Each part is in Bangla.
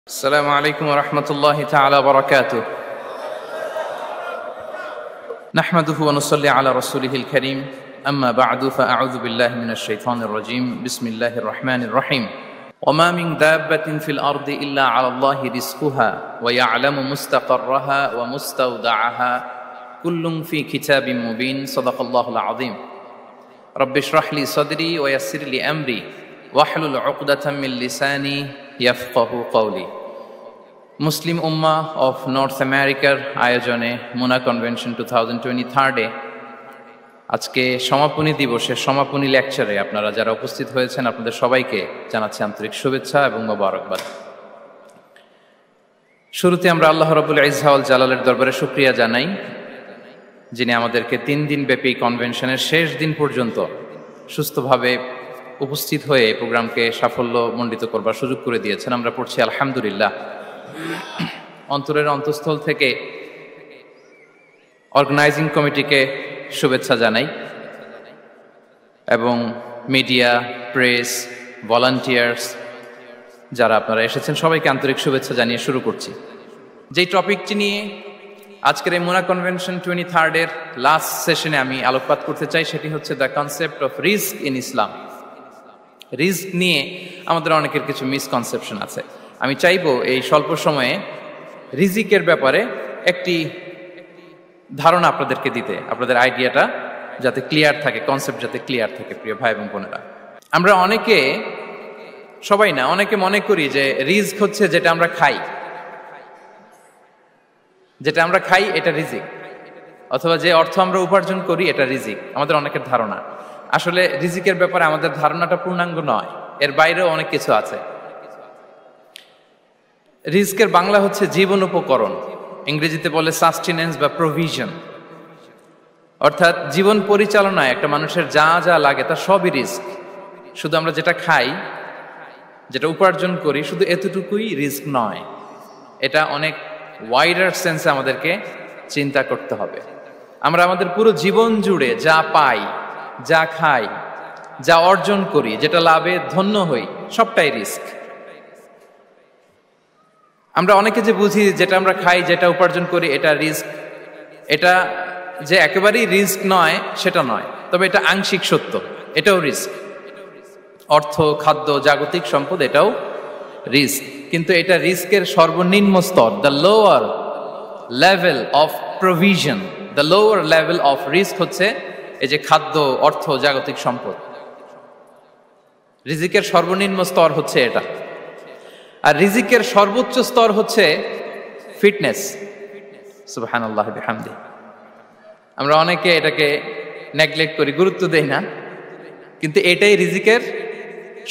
السلام عليكم ورحمة الله تعالى وبركاته. نحمده ونصلي على رسوله الكريم. أما بعد فأعوذ بالله من الشيطان الرجيم. بسم الله الرحمن الرحيم. وما من دابة في الأرض إلا على الله رزقها ويعلم مستقرها ومستودعها كل في كتاب مبين. صدق الله العظيم. رب اشرح لي صدري ويسر لي أمري واحلل عقدة من لساني ইয়াফকাহু কওলি। মুসলিম উম্মাহ অফ নর্থ আমেরিকার আয়োজনে মুনা কনভেনশন 2023 আজকে সমাপনী দিবসের সমাপনী লেকচারে আপনারা যারা উপস্থিত হয়েছেন আপনাদের সবাইকে জানাচ্ছি আন্তরিক শুভেচ্ছা এবং মোবারকবাদ। শুরুতে আমরা আল্লাহ রাব্বুল ইজ্জা ওয়াল জালালের দরবারে শুকরিয়া জানাই, যিনি আমাদেরকে 3 দিন ব্যাপী কনভেনশনের শেষ দিন পর্যন্ত সুস্থভাবে উপস্থিত হয়ে এই প্রোগ্রামকে সাফল্য মণ্ডিত করবার সুযোগ করে দিয়েছেন। আমরা পড়ছি আলহামদুলিল্লাহ। অন্তরের অন্তঃস্থল থেকে অর্গানাইজিং কমিটিকে শুভেচ্ছা জানাই এবং মিডিয়া, প্রেস, ভলান্টিয়ার্স যারা আপনারা এসেছেন সবাইকে আন্তরিক শুভেচ্ছা জানিয়ে শুরু করছি। যেই টপিকটি নিয়ে আজকের এই মুনা কনভেনশন 23 লাস্ট সেশনে আমি আলোকপাত করতে চাই সেটি হচ্ছে the concept of risk in Islam. Risk নিয়ে আমাদের অনেকের কিছু মিসকনসেপশন আছে। আমি চাইবো এই স্বল্প সময়ে রিজিকের ব্যাপারে একটি ধারণা আপনাদেরকে দিতে, আপনাদের আইডিয়াটা যাতে ক্লিয়ার থাকে, কনসেপ্ট যাতে ক্লিয়ার থাকে। প্রিয় ভাই এবং বোনেরা, আমরা অনেকে, সবাই না, অনেকে মনে করি যে রিস্ক হচ্ছে যেটা আমরা খাই, যেটা আমরা খাই এটা রিজিক, অথবা যে অর্থ আমরা উপার্জন করি এটা রিজিক। আমাদের অনেকের ধারণা। আসলে রিজিকের ব্যাপারে আমাদের ধারণাটা পূর্ণাঙ্গ নয়, এর বাইরেও অনেক কিছু আছে। রিস্কের বাংলা হচ্ছে জীবন উপকরণ, ইংরেজিতে বলে সাস্টেনেন্স বা প্রভিশন। অর্থাৎ জীবন পরিচালনায় একটা মানুষের যা যা লাগে তা সবই রিস্ক। শুধু আমরা যেটা খাই, যেটা উপার্জন করি, শুধু এতটুকুই রিস্ক নয়। এটা অনেক ওয়াইডার সেন্সে আমাদেরকে চিন্তা করতে হবে। আমরা আমাদের পুরো জীবন জুড়ে যা পাই, যা খাই, যা অর্জন করি, যেটা লাভে ধন্য হই, সবটাই রিস্ক। আমরা অনেকে যে বুঝি যেটা আমরা খাই, যেটা উপার্জন করি এটা রিস্ক, এটা যে একেবারেই রিস্ক নয় সেটা নয়, তবে এটা আংশিক সত্য, এটাও রিস্ক। অর্থ, খাদ্য, জাগতিক সম্পদ এটাও রিস্ক, কিন্তু এটা রিস্কের সর্বনিম্ন স্তর। The lower level of provision, the lower level of risk হচ্ছে এই যে খাদ্য, অর্থ, জাগতিক সম্পদ। রিজিকের সর্বনিম্ন স্তর হচ্ছে এটা। আর রিজিকের সর্বোচ্চ স্তর হচ্ছে ফিটনেস। সুবহানাল্লাহ বিহামদি। আমরা অনেকে এটাকে নেগলেক্ট করি, গুরুত্ব দেই না, কিন্তু এটাই রিজিকের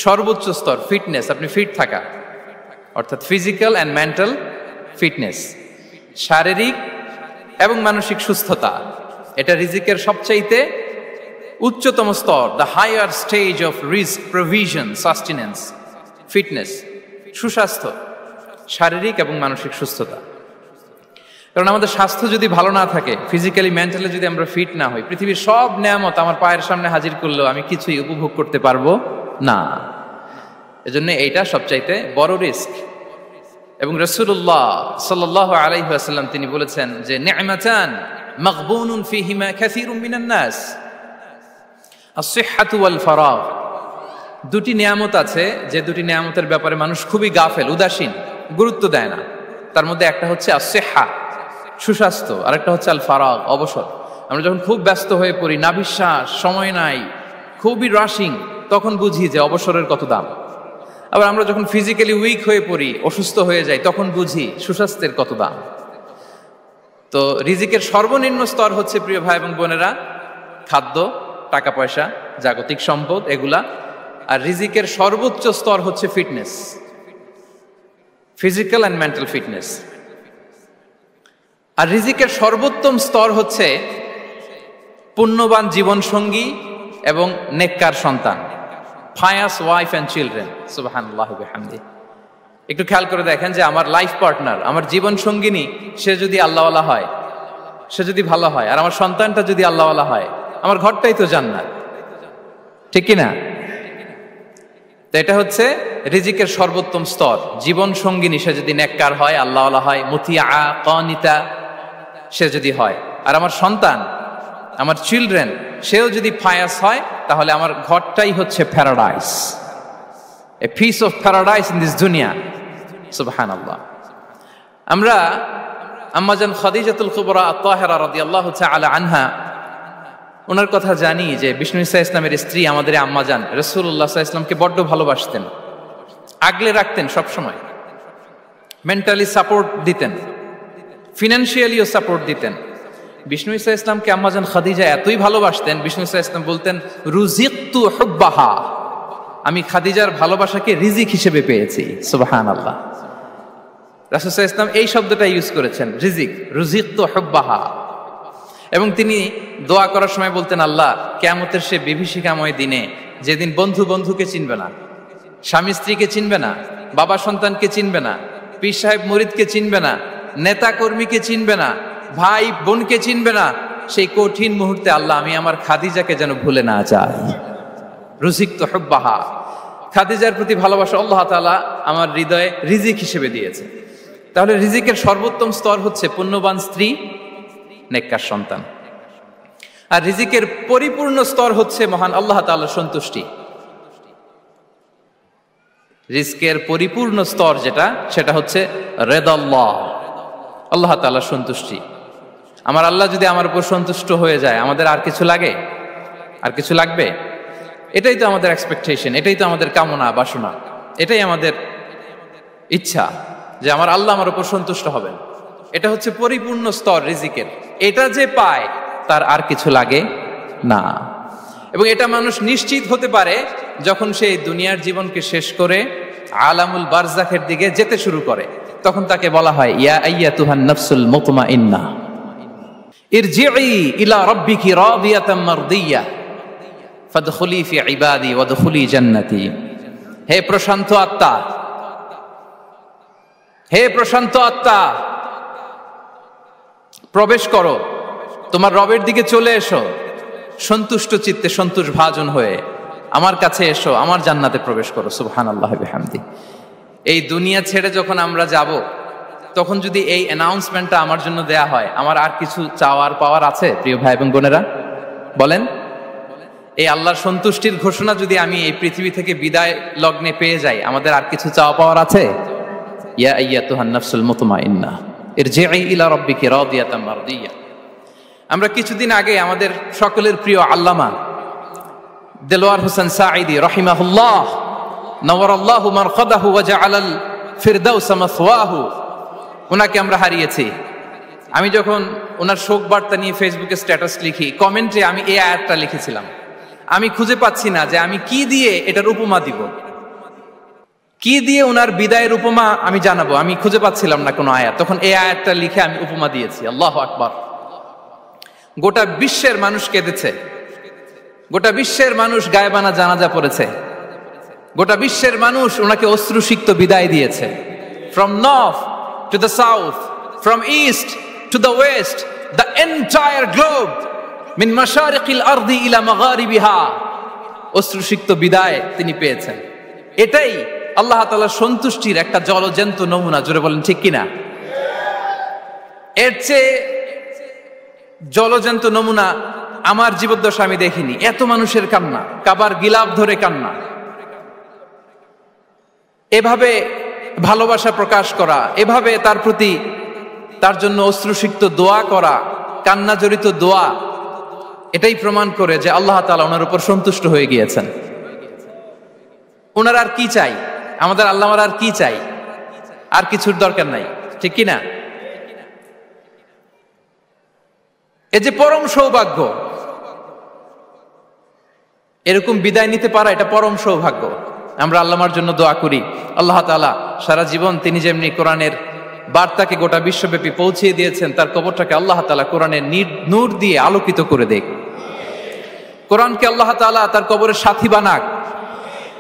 সর্বোচ্চ স্তর, ফিটনেস। আপনি ফিট থাকা, অর্থাৎ ফিজিক্যাল অ্যান্ড মেন্টাল ফিটনেস, শারীরিক এবং মানসিক সুস্থতা, এটা রিজিকের সবচাইতে উচ্চতম স্তর। দ্য হায়ার স্টেজ অফ রিস্ক, প্রভিশন, সাস্টেনেন্স, ফিটনেস, সুস্বাস্থ্য, শারীরিক এবং মানসিক সুস্থতা। কারণ আমাদের স্বাস্থ্য যদি ভালো না থাকে, ফিজিক্যালি মেন্টালি যদি আমরা ফিট না হই, পৃথিবীর সব নেয়ামত আমার পায়ের সামনে হাজির করলেও আমি কিছুই উপভোগ করতে পারবো না। এজন্য এইটা সবচাইতে বড় রিস্ক। এবং রাসূলুল্লাহ সাল্লাল্লাহু আলাইহি ওয়াসাল্লাম তিনি বলেছেন যে নি'মাতান মাগবুনুন ফীহিমা কাসীরুম মিনান নাস, আস-সিহহাতু ওয়াল ফারাগ। দুটি নিয়ামত আছে যে দুটি নিয়ামতের ব্যাপারে মানুষ খুবই গাফেল, উদাসীন, গুরুত্ব দেয় না। তার মধ্যে একটা হচ্ছে আস-সিহহা, সুস্বাস্থ্য, আর একটা হচ্ছে আল ফারাগ, অবসর। আমরা যখন খুব ব্যস্ত হয়ে পড়ি, নাভিশ্বাস, সময় নাই, খুবই রাশিং, তখন বুঝি যে অবসরের কত দাম। আবার আমরা যখন ফিজিক্যালি উইক হয়ে পড়ি, অসুস্থ হয়ে যাই, তখন বুঝি সুস্বাস্থ্যের কত দাম। তো রিজিকের সর্বনিম্ন স্তর হচ্ছে, প্রিয় ভাই এবং বোনেরা, খাদ্য, টাকা পয়সা, জাগতিক সম্পদ, এগুলা। আর রিজিকের সর্বোচ্চ স্তর হচ্ছে fitness, physical and mental fitness. আর রিজিকের সর্বোত্তম স্তর হচ্ছে পুণ্যবান জীবন সঙ্গী এবং নেককার সন্তান, ফায়াস ওয়াইফ অ্যান্ড চিলড্রেন। সুবহানাল্লাহ বিহামদি। একটু খেয়াল করে দেখেন যে আমার লাইফ পার্টনার, আমার জীবন সঙ্গিনী, সে যদি আল্লাহওয়ালা হয়, সে যদি ভালো হয়, আর আমার সন্তানটা যদি আল্লাহওয়ালা হয়, আমার ঘরটাই তো জান্নাত, ঠিক কিনা? তো এটা হচ্ছে রিজিকের সর্বোত্তম স্তর। জীবন সঙ্গিনী সে যদি নেককার হয়, আল্লাহওয়ালা হয়, মুতিয়া কানিতা সে যদি হয়, আর আমার সন্তান, আমার চিলড্রেন, সেও যদি ফায়াস হয়, তাহলে আমার ঘরটাই হচ্ছে paradise, a piece of paradise in this দুনিয়া। সুবহানাল্লাহ। আমরা আম্মাজান খাদিজাতুল কুবরা আত-তাহেরা রাদিয়াল্লাহু তাআলা আনহা, ওনার কথা জানি যে বিষ্ণু ঈসা ইসলামের স্ত্রী আমাদের আম্মাজান রাসূলুল্লাহ সাল্লাল্লাহু আলাইহি ওয়াসাল্লামকে বড্ড ভালোবাসতেন, আগলে রাখতেন, সব সময় মেন্টালি সাপোর্ট দিতেন, ফিনান্সিয়ালিও সাপোর্ট দিতেন। বিষ্ণু ঈসা ইসলামকে আম্মাজান খাদিজা এতই ভালোবাসতেন, বিষ্ণু ঈসা ইসলাম বলতেন রুজিকতু হুব্বাহা, আমি খাদিজার ভালোবাসাকে রিজিক হিসেবে পেয়েছি। সুবহানাল্লাহ। রাসূল সাল্লাল্লাহু আলাইহি ওয়াসাল্লাম এই শব্দটা ইউজ করেছেন, রিজিক, রুজিকতু হুব্বাহা। এবং তিনি দোয়া করার সময় বলতেন, আল্লাহ, কিয়ামতের সে বিভীষিকাময় দিনে, যেদিন বন্ধু বন্ধুকে চিনবে না, স্বামী স্ত্রীকে চিনবে না, বাবা সন্তানকে চিনবে না, পীর সাহেব মুরিদকে চিনবে না, নেতা কর্মীকে চিনবে না, ভাই বোনকে চিনবে না, সেই কঠিন মুহূর্তে আল্লাহ আমি আমার খাদিজাকে যেন ভুলে না যাই। রুজিকতু হুব্বাহা, খাদিজার প্রতি ভালোবাসা আল্লাহ তাআলা আমার হৃদয়ে রিজিক হিসেবে দিয়েছে। তাহলে রিজিকের সর্বোত্তম স্তর হচ্ছে পুণ্যবান স্ত্রী, নেককার সন্তান। আর রিজিকের পরিপূর্ণ স্তর হচ্ছে মহান আল্লাহ তাআলার সন্তুষ্টি। রিজকের পরিপূর্ণ স্তর যেটা, সেটা হচ্ছে রিদাল্লাহ, আল্লাহ তাআলার সন্তুষ্টি। আমার আল্লাহ যদি আমার উপর সন্তুষ্ট হয়ে যায়, আমাদের আর কিছু লাগে? আর কিছু লাগবে? এটাই তো আমাদের এক্সপেকটেশন, এটাই তো আমাদের কামনা বাসনা, এটাই আমাদের ইচ্ছা যে আমার আল্লাহ আমার উপর সন্তুষ্ট হবেন। এটা হচ্ছে পরিপূর্ণ স্তর রিজিকের। এটা যে পায় তার আর কিছু লাগে না। এবং এটা মানুষ নিশ্চিত হতে পারে যখন সে দুনিয়ার জীবনকে শেষ করে আলামুল বারজাখের দিকে যেতে শুরু করে। তখন তাকে বলা হয়, ইয়া আইয়াতুহান নাফসুল মুতমাইন্না ইরজিই ইলা রাব্বিকি রাদিয়াতাম মারদিয়া ফাদখুলি ফি ইবাদি ওয়াদখুলি জান্নাতি। হে প্রশান্ত আত্মা, হে প্রশান্ত আত্মা, প্রবেশ করো, তোমার রবের দিকে চলে এসো, সন্তুষ্ট চিত্তে, সন্তোষ ভাজন হয়ে আমার কাছে এসো, আমার জান্নাতে প্রবেশ করো। সুবহানাল্লাহ বিহামদি। এই দুনিয়া ছেড়ে যখন আমরা যাব, তখন যদি এই অ্যানাউন্সমেন্টটা আমার জন্য দেয়া হয়, আমার আর কিছু চাওয়ার পাওয়ার আছে? প্রিয় ভাই এবং বোনেরা বলেন, এই আল্লাহর সন্তুষ্টির ঘোষণা যদি আমি এই পৃথিবী থেকে বিদায় লগ্নে পেয়ে যাই, আমাদের আর কিছু চাওয়া পাওয়ার আছে? ইয়া আইয়াতুহান নাফসুল মুতমাইন্না ইরজিই ইলা রাব্বিকি রাদিয়াতাম মারদিয়া। আমরা কিছুদিন আগে আমাদের সকলের প্রিয় আল্লামা দেলোয়ার হোসেন সাঈদী রাহিমাহুল্লাহ নওয়ারাল্লাহু মারকাদাহু ওয়া জাআলাল ফিরদাউস মাসওয়াহু, ওনাকে আমরা হারিয়েছি। আমি যখন ওনার শোক বার্তা নিয়ে ফেসবুকে স্ট্যাটাস লিখি, কমেন্টে আমি এই আয়াতটা লিখেছিলাম। আমি খুঁজে পাচ্ছি না যে আমি কি দিয়ে এটার উপমা দিব, কি দিয়ে ওনার বিদায়ের উপমা আমি জানাবো। আমি খুঁজে পাচ্ছিলাম না কোনো আয়াত। তখন এই আয়াতটা লিখে আমি উপমা দিয়েছি। আল্লাহু আকবার। গোটা বিশ্বের মানুষ কেঁদেছে, গোটা বিশ্বের মানুষ গায়েবানা জানাজা পড়েছে, গোটা বিশ্বের মানুষ ওনাকে অশ্রুসিক্ত বিদায় দিয়েছে। From north to the south, from east to the west, the entire globe, মিন মাশারিকিল আরদি ইলা মাগারিবিহা, অশ্রুসিক্ত বিদায় তিনি পেয়েছেন। এটাই আল্লাহ তাআলার সন্তুষ্টির একটা জলজ্যান্ত নমুনা। জোরে বলেন ঠিক কিনা? এর চেয়ে জলজ্যান্ত নমুনা আমার জীবদ্দশা আমি দেখিনি। এত মানুষের কান্না, কাবার গিলাফ ধরে কান্না, এভাবে ভালোবাসা প্রকাশ করা, এভাবে তার প্রতি, তার জন্য অশ্রুসিক্ত দোয়া করা, কান্না জড়িত দোয়া, এটাই প্রমাণ করে যে আল্লাহ তাআলা ওনার উপর সন্তুষ্ট হয়ে গিয়েছেন। ওনার আর কি চাই? আমাদের আল্লাহ আর কি চাই? আর কিছুর দরকার নাই, ঠিক কিনা? এ যে পরম সৌভাগ্য, এরকম বিদায় নিতে পারা, এটা পরম সৌভাগ্য। আমরা আল্লাহর জন্য দোয়া করি, আল্লাহ তাআলা সারা জীবন তিনি যেমনি কোরআনের বার্তাকে গোটা বিশ্বব্যাপী পৌঁছিয়ে দিয়েছেন, তার কবরটাকে আল্লাহ তাআলা কোরআনের নূর দিয়ে আলোকিত করে দেখ। কোরআনকে আল্লাহ তাআলা তার কবরের সাথী বানাক।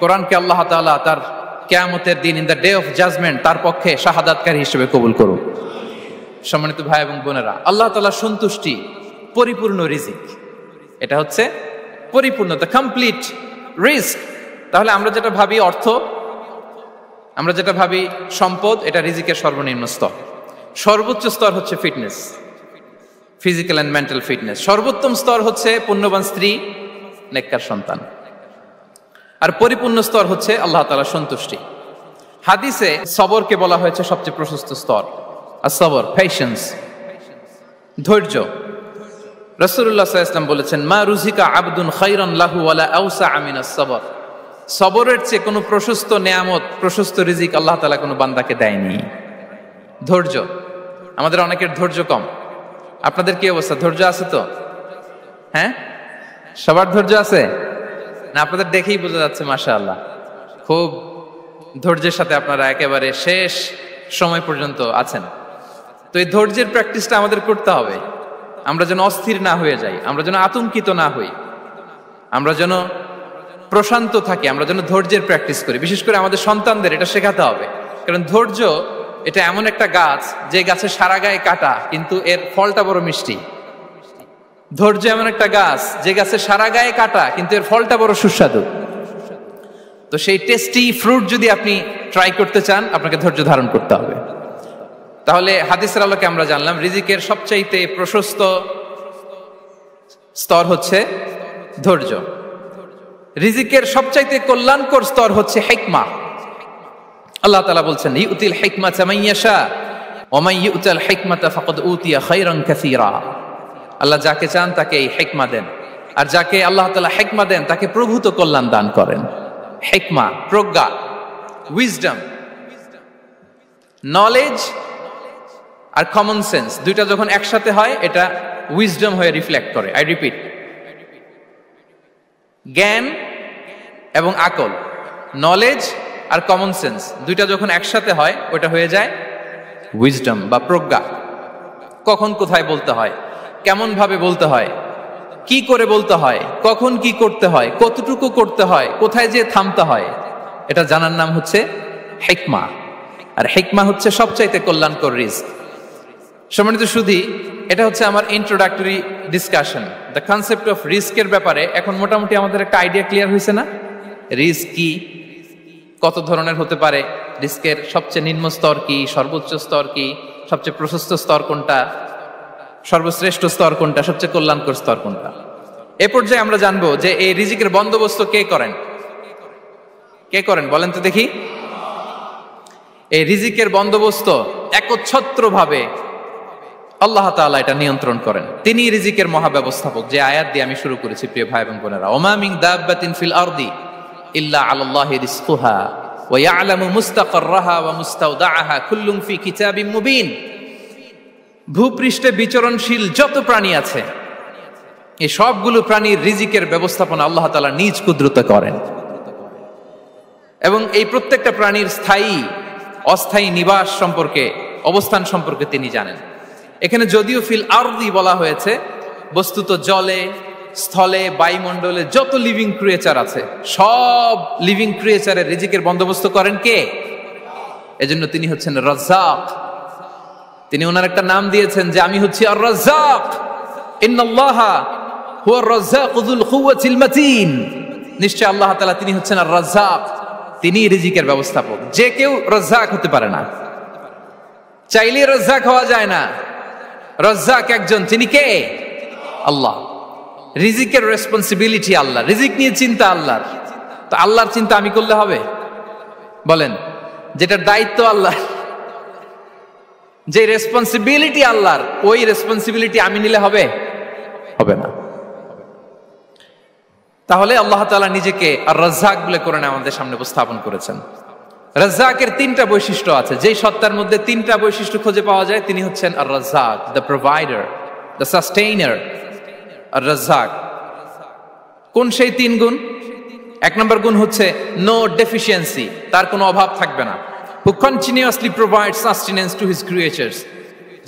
কোরআনকে আল্লাহ তাআলা তার কিয়ামতের দিন, in the day of judgement, তার পক্ষে শাহাদাতকারী হিসেবে কবুল করুন। সম্মানিত ভাই এবং বোনেরা, আল্লাহ তাআলার সন্তুষ্টি পরিপূর্ণ রিজিক, এটা হচ্ছে পরিপূর্ণ, দ্য কমপ্লিট রিস্ক। তাহলে আমরা যেটা ভাবি অর্থ, আমরা যেটা ভাবি সম্পদ, এটা রিজিকের সর্বনিম্ন স্তর। সর্বোচ্চ স্তর হচ্ছে fitness, physical and mental fitness. সর্বোত্তম স্তর হচ্ছে পুণ্যবান স্ত্রী, নেককার সন্তান। আর পরিপূর্ণ স্তর হচ্ছে আল্লাহ তাআলার সন্তুষ্টি। হাদিসে সবরকে বলা হয়েছে সবচেয়ে প্রশস্ত স্তর। আর সবর, পেশেন্স, ধৈর্য। রাসূলুল্লাহ সাল্লাল্লাহু আলাইহি ওয়াসাল্লাম বলেছেন, মা রুজিকা আবদুন খায়রান লাহু ওয়ালা আওসা মিনাস সবর। সবরের চেয়ে কোনো প্রশস্ত নেয়ামত, প্রশস্ত রিজিক আল্লাহ তাআলা কোনো বান্দাকে দেয়নি। ধৈর্য, আমাদের অনেকের ধৈর্য কম। আপনাদের কি অবস্থা? ধৈর্য আছে তো? হ্যাঁ, সবার ধৈর্য আছে না? আপনাদের দেখেই বোঝা যাচ্ছে মাশাআল্লাহ, খুব ধৈর্যের সাথে আপনারা একেবারে শেষ সময় পর্যন্ত আছেন। তো এই ধৈর্যের প্র্যাকটিসটা আমাদের করতে হবে। আমরা যেন অস্থির না হয়ে যাই, আমরা যেন আতঙ্কিত না হই, আমরা যেন প্রশান্ত থাকি, আমরা যেন ধৈর্যের প্র্যাকটিস করি। বিশেষ করে আমাদের সন্তানদের এটা শেখাতে হবে। কারণ ধৈর্য এটা এমন একটা গাছ, যে গাছের সারা গায়ে কাটা কিন্তু এর ফলটা বড় মিষ্টি। ধৈর্য এমন একটা গাছ, যে গাছের সারা গায়ে কাটা কিন্তু এর ফলটা বড় সুস্বাদু। তো সেই টেস্টি ফ্রুট যদি আপনি ট্রাই করতে চান, আপনাকে ধৈর্য ধারণ করতে হবে। তাহলে হাদিসের আলোকে আমরা জানলাম রিজিকের সবচাইতে প্রশস্ত স্তর হচ্ছে ধৈর্য। রিজিকের সবচাইতে কল্যাণকর স্তর হচ্ছে হিকমা। আল্লাহ তাআলা বলছেন, ইউতিল হিকমাতা মান ইয়াশা ওয়া মান ইউতাল হিকমাতা ফাকাদ উতিয়া খায়রান কাসীরা। আল্লাহ যাকে চান তাকে এই হিকমা দেন, আর যাকে আল্লাহ তাআলা হিকমা দেন তাকে প্রভূত কল্যাণ দান করেন। হিকমা, প্রজ্ঞা, উইজডম, নলেজ আর কমন সেন্স, দুইটা যখন একসাথে হয় এটা উইজডম হয়ে রিফ্লেক্ট করে। আই রিপিট, জ্ঞান এবং আকল, নলেজ আর কমন সেন্স দুইটা যখন একসাথে হয় ওটা হয়ে যায় উইজডম বা প্রজ্ঞা। কখন কোথায় বলতে হয়, কেমন ভাবে বলতে হয়, কি করে বলতে হয়, কখন কি করতে হয়, কতটুকু করতে হয়, কোথায় যে থামতে হয়, এটা জানার নাম হচ্ছে হিকমা। আর হিকমা হচ্ছে সবচাইতে কল্যাণকর রিস্ক। সম্মানিত সুধী, এটা হচ্ছে আমার introductory discussion. The concept of রিস্কের ব্যাপারে এখন মোটামুটি আমাদের একটা আইডিয়া ক্লিয়ার হয়েছে না? রিস্ক কি, কত ধরনের হতে পারে, রিস্কের সবচেয়ে নিম্ন স্তর কি, সর্বোচ্চ স্তর কি, সবচেয়ে প্রশস্ত স্তর কোনটা, সর্বশ্রেষ্ঠ স্তর কোনটা, সবচেয়ে কল্যাণকর স্তর কোনটা। এ পর্যায়ে আমরা জানবো যে এই রিজিকের বন্দোবস্ত কে করেন। কে করেন বলেন তো দেখি? এই রিজিকের বন্দোবস্ত একচ্ছত্রভাবে আল্লাহ তাআলা এটা নিয়ন্ত্রণ করেন। তিনি রিজিকের মহাব্যবস্থাপক। যে আয়াত দিয়ে আমি শুরু করেছি প্রিয় ভাই এবং বোনেরা, ওমা মিন দাব্বাতিন ফিল আরদি ইল্লা আলাল্লাহি রিজকুহা ওয়া ইয়ালামু মুস্তাকাররাহা ওয়া মুস্তাওদাআহা কুল্লুম ফি কিতাবিম মুবিন। ভূপৃষ্ঠে বিচরণশীল যত প্রাণী আছে, এই সবগুলো প্রাণীর রিজিকের ব্যবস্থাপনা আল্লাহ তাআলা নিজ কুদরতে করেন। এবং এই প্রত্যেকটা প্রাণীর স্থায়ী অস্থায়ী নিবাস সম্পর্কে, অবস্থান সম্পর্কে তিনি জানেন। এখানে যদিও ফিল আরদি বলা হয়েছে, বস্তুত জলে, স্থলে, বায়ুমণ্ডলে যত লিভিং ক্রিয়েচার আছে, সব লিভিং ক্রিয়েচারের রিজিকের বন্দোবস্ত করেন কে? এজন্য তিনি হচ্ছেন রাজ্জাক। তিনি ওনার একটা নাম দিয়েছেন যে আমি হচ্ছি আর রাজ্জাক, ইন্নাল্লাহা হুয়ার রাজ্জাকু যুল কুওয়াতিল মাতিন। নিশ্চয় আল্লাহ তাআলা তিনি হচ্ছেন আর রাজ্জাক, তিনি রিজিকের ব্যবস্থাপক। যে কেউ রাজ্জাক হতে পারে না, চাইলে রাজ্জাক হওয়া যায় না। রাজ্জাক একজন, তিনি কে? আল্লাহ। রিজিকের রেসপন্সিবিলিটি আল্লাহ, রিজিক নিয়ে চিন্তা আল্লাহর। তো আল্লাহর চিন্তা আমি করলে হবে? বলেন, যেটার দায়িত্ব আল্লাহ, যে রেসপন্সিবিলিটি আল্লাহর, ওই রেসপন্সিবিলিটি আমি নিলে হবে? হবে না। তাহলে আল্লাহ তাআলা নিজেকে আর রাজ্জাক বলে কোরআনে আমাদের সামনে উপস্থাপন করেছেন। রাজ্জাকের তিনটা বৈশিষ্ট্য আছে। যেই সত্তার মধ্যে তিনটা বৈশিষ্ট্য খুঁজে পাওয়া যায় তিনি হচ্ছেন আর রাজ্জাক, দ্য প্রোভাইডার, দ্য সাস্টেইনার। আর রাজ্জাক কোন সেই তিন গুণ? এক নম্বর গুণ হচ্ছে নো ডেফিসিয়েন্সি, তার কোনো অভাব থাকবে না। হু continuously provide sustenance to his creatures,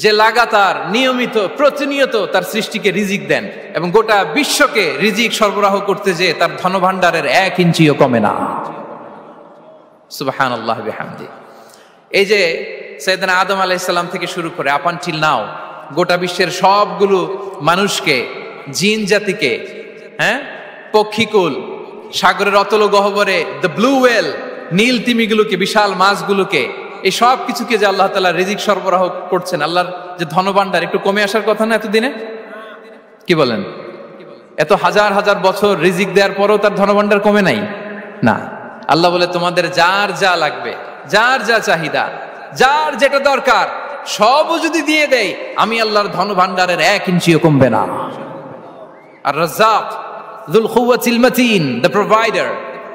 যে লাগাতার, নিয়মিত, প্রতিনিয়ত তার সৃষ্টিকে রিজিক দেন এবং গোটা বিশ্বকে রিজিক সরবরাহ করতে যে তার ধনভাণ্ডারের 1 ইঞ্চিও কমে না। সুবহানাল্লাহ বিহামদি। এই যে সাইয়েদনা আদম আলাইহিস সালাম থেকে শুরু করে আপ আনটিল নাও গোটা বিশ্বের সবগুলো মানুষকে, জিন জাতিকে, হ্যাঁ, পক্ষীকুল, সাগরের অতল গহ্বরে দ্য ব্লু ওয়েল, নীল তিমিগুলোকে, বিশাল মাছগুলোকে, এই সব কিছুকে যে আল্লাহ তাআলা রিজিক সরবরাহ করছেন, আল্লাহর যে ধনভাণ্ডার একটু কমে আসার কথা না এতদিনে? কি বলেন? এত হাজার হাজার বছর রিজিক দেওয়ার পরেও তার ধনভাণ্ডার কমে নাই? না। আল্লাহ বলে তোমাদের যার যা লাগবে, যার যা চাহিদা, যার যেটা দরকার সবও যদি দিয়ে দেয়, আমি আল্লাহর ধনভাণ্ডারের 1 ইঞ্চিও কমবে না। আর Razzak যুল কুওয়াতিল মাতিন, the provider,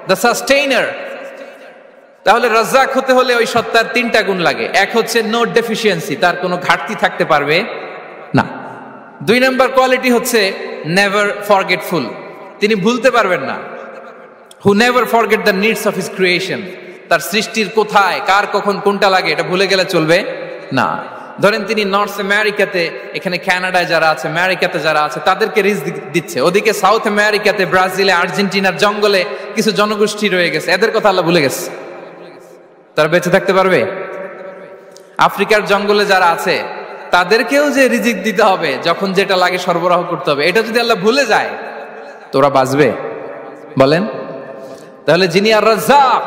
the sustainer. তাহলে রাজ্জাক হতে হলে ওই সত্তার 3টা গুণ লাগে। এক হচ্ছে নো ডেফিসিয়েন্সি, তার কোনো ঘাটতি থাকতে পারবে না। 2 নম্বর কোয়ালিটি হচ্ছে নেভার ফরগেটফুল, তিনি ভুলতে পারবেন না। Who never forget the needs of his creation, তার সৃষ্টির কোথায় কার কখন কোনটা লাগে এটা ভুলে গেলে চলবে না। ধরেন তিনি নর্থ আমেরিকাতে, এখানে কানাডায় যারা আছে, আমেরিকাতে যারা আছে, তাদেরকে রিস্ক দিচ্ছে। ওদিকে সাউথ আমেরিকাতে, ব্রাজিলে, আর্জেন্টিনার জঙ্গলে কিছু জনগোষ্ঠী রয়ে গেছে, এদের কথা আল্লাহ ভুলে গেছে। তারা বেঁচে থাকতে পারবে? আফ্রিকার জঙ্গলে যারা আছে তাদেরকেও যে রিজিক দিতে হবে, যখন যেটা লাগে সরবরাহ করতে হবে, এটা যদি আল্লাহ ভুলে যায় তোরা বাঁচবে? বলেন। তাহলে যিনি আর রাজ্জাক,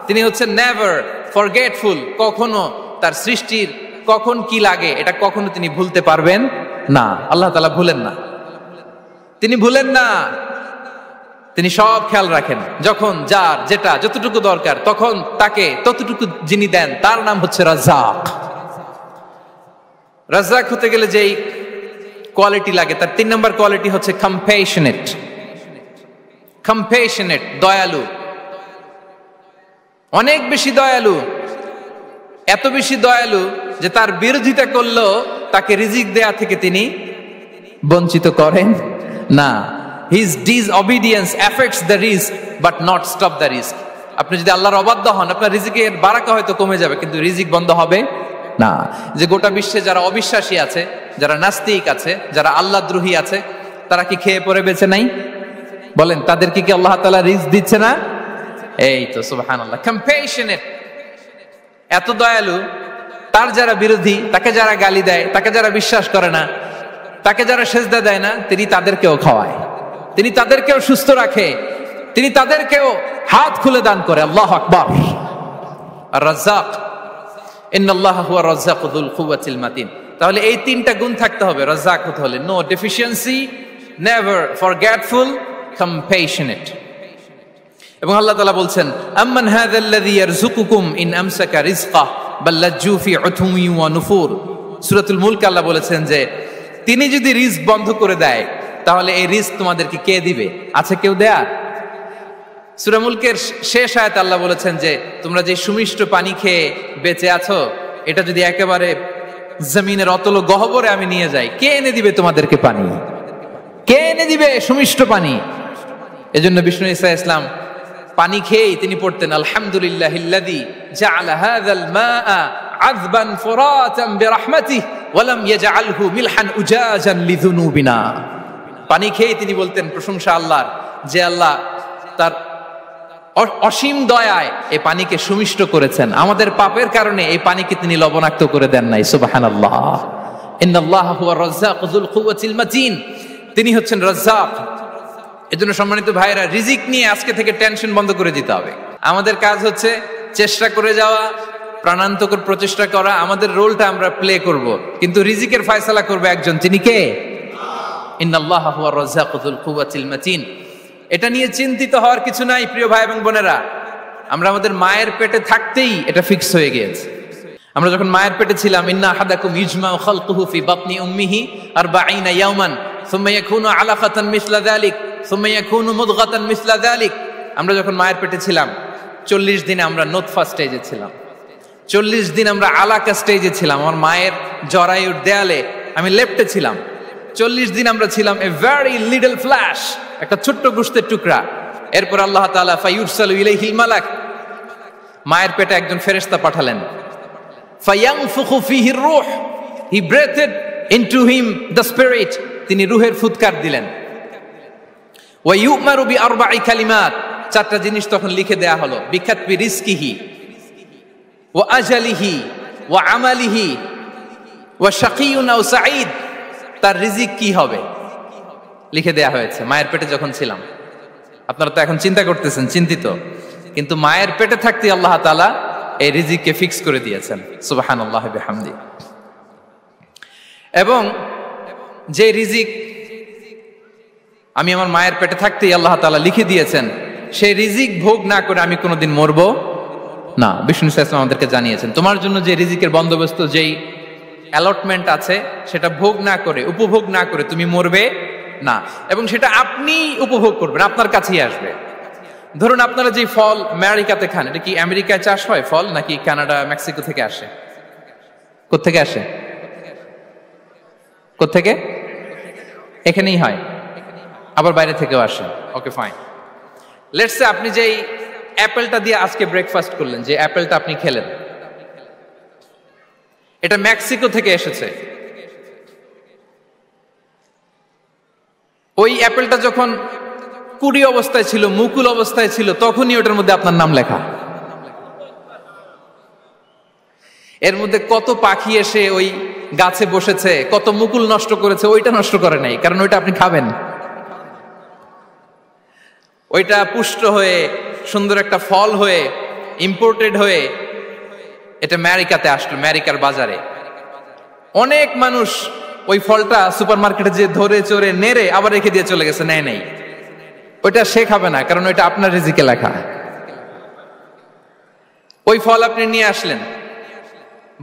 তিনি হচ্ছেন নেভার ফরগেটফুল, কখনো তার সৃষ্টির কখন কি লাগে এটা কখনো তিনি ভুলতে পারবেন না। আল্লাহ তাআলা ভুলেন না, তিনি ভুলেন না, তিনি সব খেয়াল রাখেন। যখন যার যেটা যতটুকু দরকার তখন তাকে ততটুকু যিনি দেন, তার নাম হচ্ছে রাজ্জাক। রাজ্জাক হতে গেলে যেই কোয়ালিটি লাগে, তার 3 নম্বর কোয়ালিটি হচ্ছে কম্প্যাশনেট। কম্প্যাশনেট, দয়ালু, অনেক বেশি দয়ালু। এত বেশি দয়ালু যে তার বিরোধিতা করলেও তাকে রিজিক দেয়া থেকে তিনি বঞ্চিত করেন না। His disobedience affects the risk but not stop the risk. আপনি যদি আল্লাহর অবাধ্য হন, আপনার রিজিকের বারাকা হয়তো কমে যাবে, কিন্তু রিজিক বন্ধ হবে না। যে গোটা বিশ্বে যারা অবিশ্বাসী আছে, যারা নাস্তিক আছে, যারা আল্লাহদ্রোহী আছে, তারা কি খেয়ে পরে বেঁচে নাই? বলেন, তাদেরকে কি আল্লাহ তাআলা রিজিক দিচ্ছে না? এই তো সুবহানাল্লাহ। কম্প্যাশনেট, এত দয়ালু, তার যারা বিরোধী, তাকে যারা গালি দেয়, তাকে যারা বিশ্বাস করে না, তাকে যারা সেজদা দেয় না, তিনি তাদেরকেও খাওয়ায়, তিনি তাদেরকেও সুস্থ রাখে, তিনি তাদেরকেও হাত খুলে দান করে। আল্লাহু আকবার। আর রাজ্জাক, ইন্নাল্লাহা হুয়া রাজ্জাকু যুল কুওয়াতিল মাতিন। তাহলে এই 3টা গুণ থাকতে হবে রাজ্জাক হতে হলে: no deficiency, never forgetful, compassionate. এবং আল্লাহ তাআলা বলছেন, আম্মান হাযাল্লাযী ইয়ারযুকুকুম ইন আমসাকা রিজকা বাল লাজ্জু ফি উতুমি ওয়া নুফুর। সূরাতুল মুলক আল্লাহ বলেছেন যে তিনি যদি রিজক বন্ধ করে দেয় তাহলে এই রিজক তোমাদেরকে কে দিবে? আছে কেউ দেয়া? সূরা মুলকের শেষ আয়াতে আল্লাহ বলেছেন যে তোমরা যে সুমিষ্ট পানি খেয়ে বেঁচে আছো, এটা যদি একেবারে জমিনের অতল গহ্বরে আমি নিয়ে যাই, কে এনে দিবে তোমাদেরকে পানি? কে এনে দিবে সুমিষ্ট পানি? এজন্য বিষ্ণু ঈসা ইসলাম পানি খেয়েই তিনি পড়তেন, আলহামদুলিল্লাহিল্লাযী জাআলা হাযাল মাআ আযবান ফুরাতান বিরাহমাতিহি ওয়া লাম ইয়াজআলহু মিলহান উজাজান লিযুনুবিনা। পানি খেয়েই তিনি বলতেন প্রশংসা আল্লাহর, যে আল্লাহ তার অসীম দয়ায় এই পানিকে সুমিষ্ট করেছেন, আমাদের পাপের কারণে এই পানিকে তিনি লবণাক্ত করে দেন নাই। সুবহানাল্লাহ। ইন্নাল্লাহা হুয়া রাজ্জাকু যুল কুওয়াতিল মাতিন, তিনি হচ্ছেন রাজ্জাক। এজন্য সম্মানিত ভাইরা, রিজিক নিয়ে আজকে থেকে টেনশন বন্ধ করে দিতে হবে। আমাদের কাজ হচ্ছে চেষ্টা করে যাওয়া, প্রাণান্তকর প্রচেষ্টা করা, আমাদের রোলটা আমরা প্লে করব, কিন্তু রিজিকের ফয়সালা করবে একজন, তিনি কে? ইন্নাল্লাহা হুয়া রাজ্জাকু যুল কুওয়াতিল মাতিন। এটা নিয়ে চিন্তিত হওয়ার কিছু নাই প্রিয় ভাই এবং বোনেরা। আমরা আমাদের মায়ের পেটে থাকতেই এটা ফিক্স হয়ে গিয়েছে। আমরা যখন মায়ের পেটে ছিলাম, ইন্না আহাদাকুম ইজমাউ খালকুহু ফি বাতনি উম্মিহি 40 ইয়াওমান সুম্মা ইয়াকুনু আলাকাতান মিসলা যালিক সুম্মা ইয়াকুনু মুদগাতান মিসলা যালিক। আমরা যখন মায়ের পেটে ছিলাম 40 দিন আমরা নুতফা স্টেজে ছিলাম, 40 দিন আমরা আলাকা স্টেজে ছিলাম। আমার মায়ের জরায়ুর দেয়ালে আমি লেপ্টে ছিলাম। 40 দিন আমরা ছিলাম এ ভেরি লিটল ফ্ল্যাশ, একটা ছোট্ট গোশতের টুকরা। এরপর আল্লাহ তাআলা ফায়ুরসালু ইলাইহিল মালাক, মায়ের পেটে একজন ফেরেশতা পাঠালেন। ফায়ানফুখু ফিহির রূহ, he breathed into him the spirit, তিনি রূহের ফুৎকার দিলেন। ওয়া ইউমারু বিআরবা'i কালিমাত, 4টা জিনিস তখন লিখে দেয়া হলো। বিকাতবি রিজকিহি ওয়া আজালিহি ওয়া আমালিহি ওয়া শাকিয়ুন আও সাঈদ, তার রিজিক কি হবে লিখে দেয়া হয়েছে মায়ের পেটে যখন ছিলাম। আপনারা তো এখন চিন্তা করতেছেন, চিন্তিত কিন্তু মায়ের পেটে থাকতে আল্লাহ তাআলা এই রিজিককে ফিক্স করে দিয়েছেন। সুবহানাল্লাহি বিহামদি। এবং যে রিজিক আমি আমার মায়ের পেটে থাকতেই আল্লাহ তাআলা লিখে দিয়েছেন, সেই রিজিক ভোগ না করে আমি কোনোদিন মরবো না। বিষ্ণু ইসলাম আমাদেরকে জানিয়েছেন, তোমার জন্য যে রিজিকের বন্দোবস্ত, যেই অ্যালটমেন্ট আছে, সেটা ভোগ না করে, উপভোগ না করে তুমি মরবে না। এবং সেটা আপনি উপভোগ করবেন, আপনার কাছেই আসবে। ধরুন আপনারা যে ফল আমেরিকাতে খান, এটা কি আমেরিকায় চাষ হয় ফল, নাকি কানাডা, মেক্সিকো থেকে আসে? কোত্থেকে আসে? কোত্থেকে? এখানেই হয়, আবার বাইরে থেকেও আসে। ওকে, ফাইন। লেটস সে আপনি যেই অ্যাপেলটা দিয়ে আজকে ব্রেকফাস্ট করলেন, যে অ্যাপেলটা আপনি খেলেন, এটা মেক্সিকো থেকে এসেছে। ওই অ্যাপেলটা যখন কুড়ি অবস্থায় ছিল, মুকুল অবস্থায় ছিল, তখনই ওটার মধ্যে আপনার নাম লেখা। এর মধ্যে কত পাখি এসে ওই গাছে বসেছে, কত মুকুল নষ্ট করেছে, ওইটা নষ্ট করে নাই, কারণ ওইটা আপনি খাবেন। ওইটা পুষ্ট হয়ে সুন্দর একটা ফল হয়ে ইম্পোর্টেড হয়ে এটা আমেরিকাতে আসলো, আমেরিকার বাজারে। অনেক মানুষ ওই ফলটা সুপার মার্কেটে যে ধরে চড়ে নেড়ে আবার রেখে দিয়ে চলে গেছে, নেয় নাই। ওইটা সে খাবে না, কারণ ওইটা আপনার রিজিকে লেখা। ওই ফল আপনি নিয়ে আসলেন,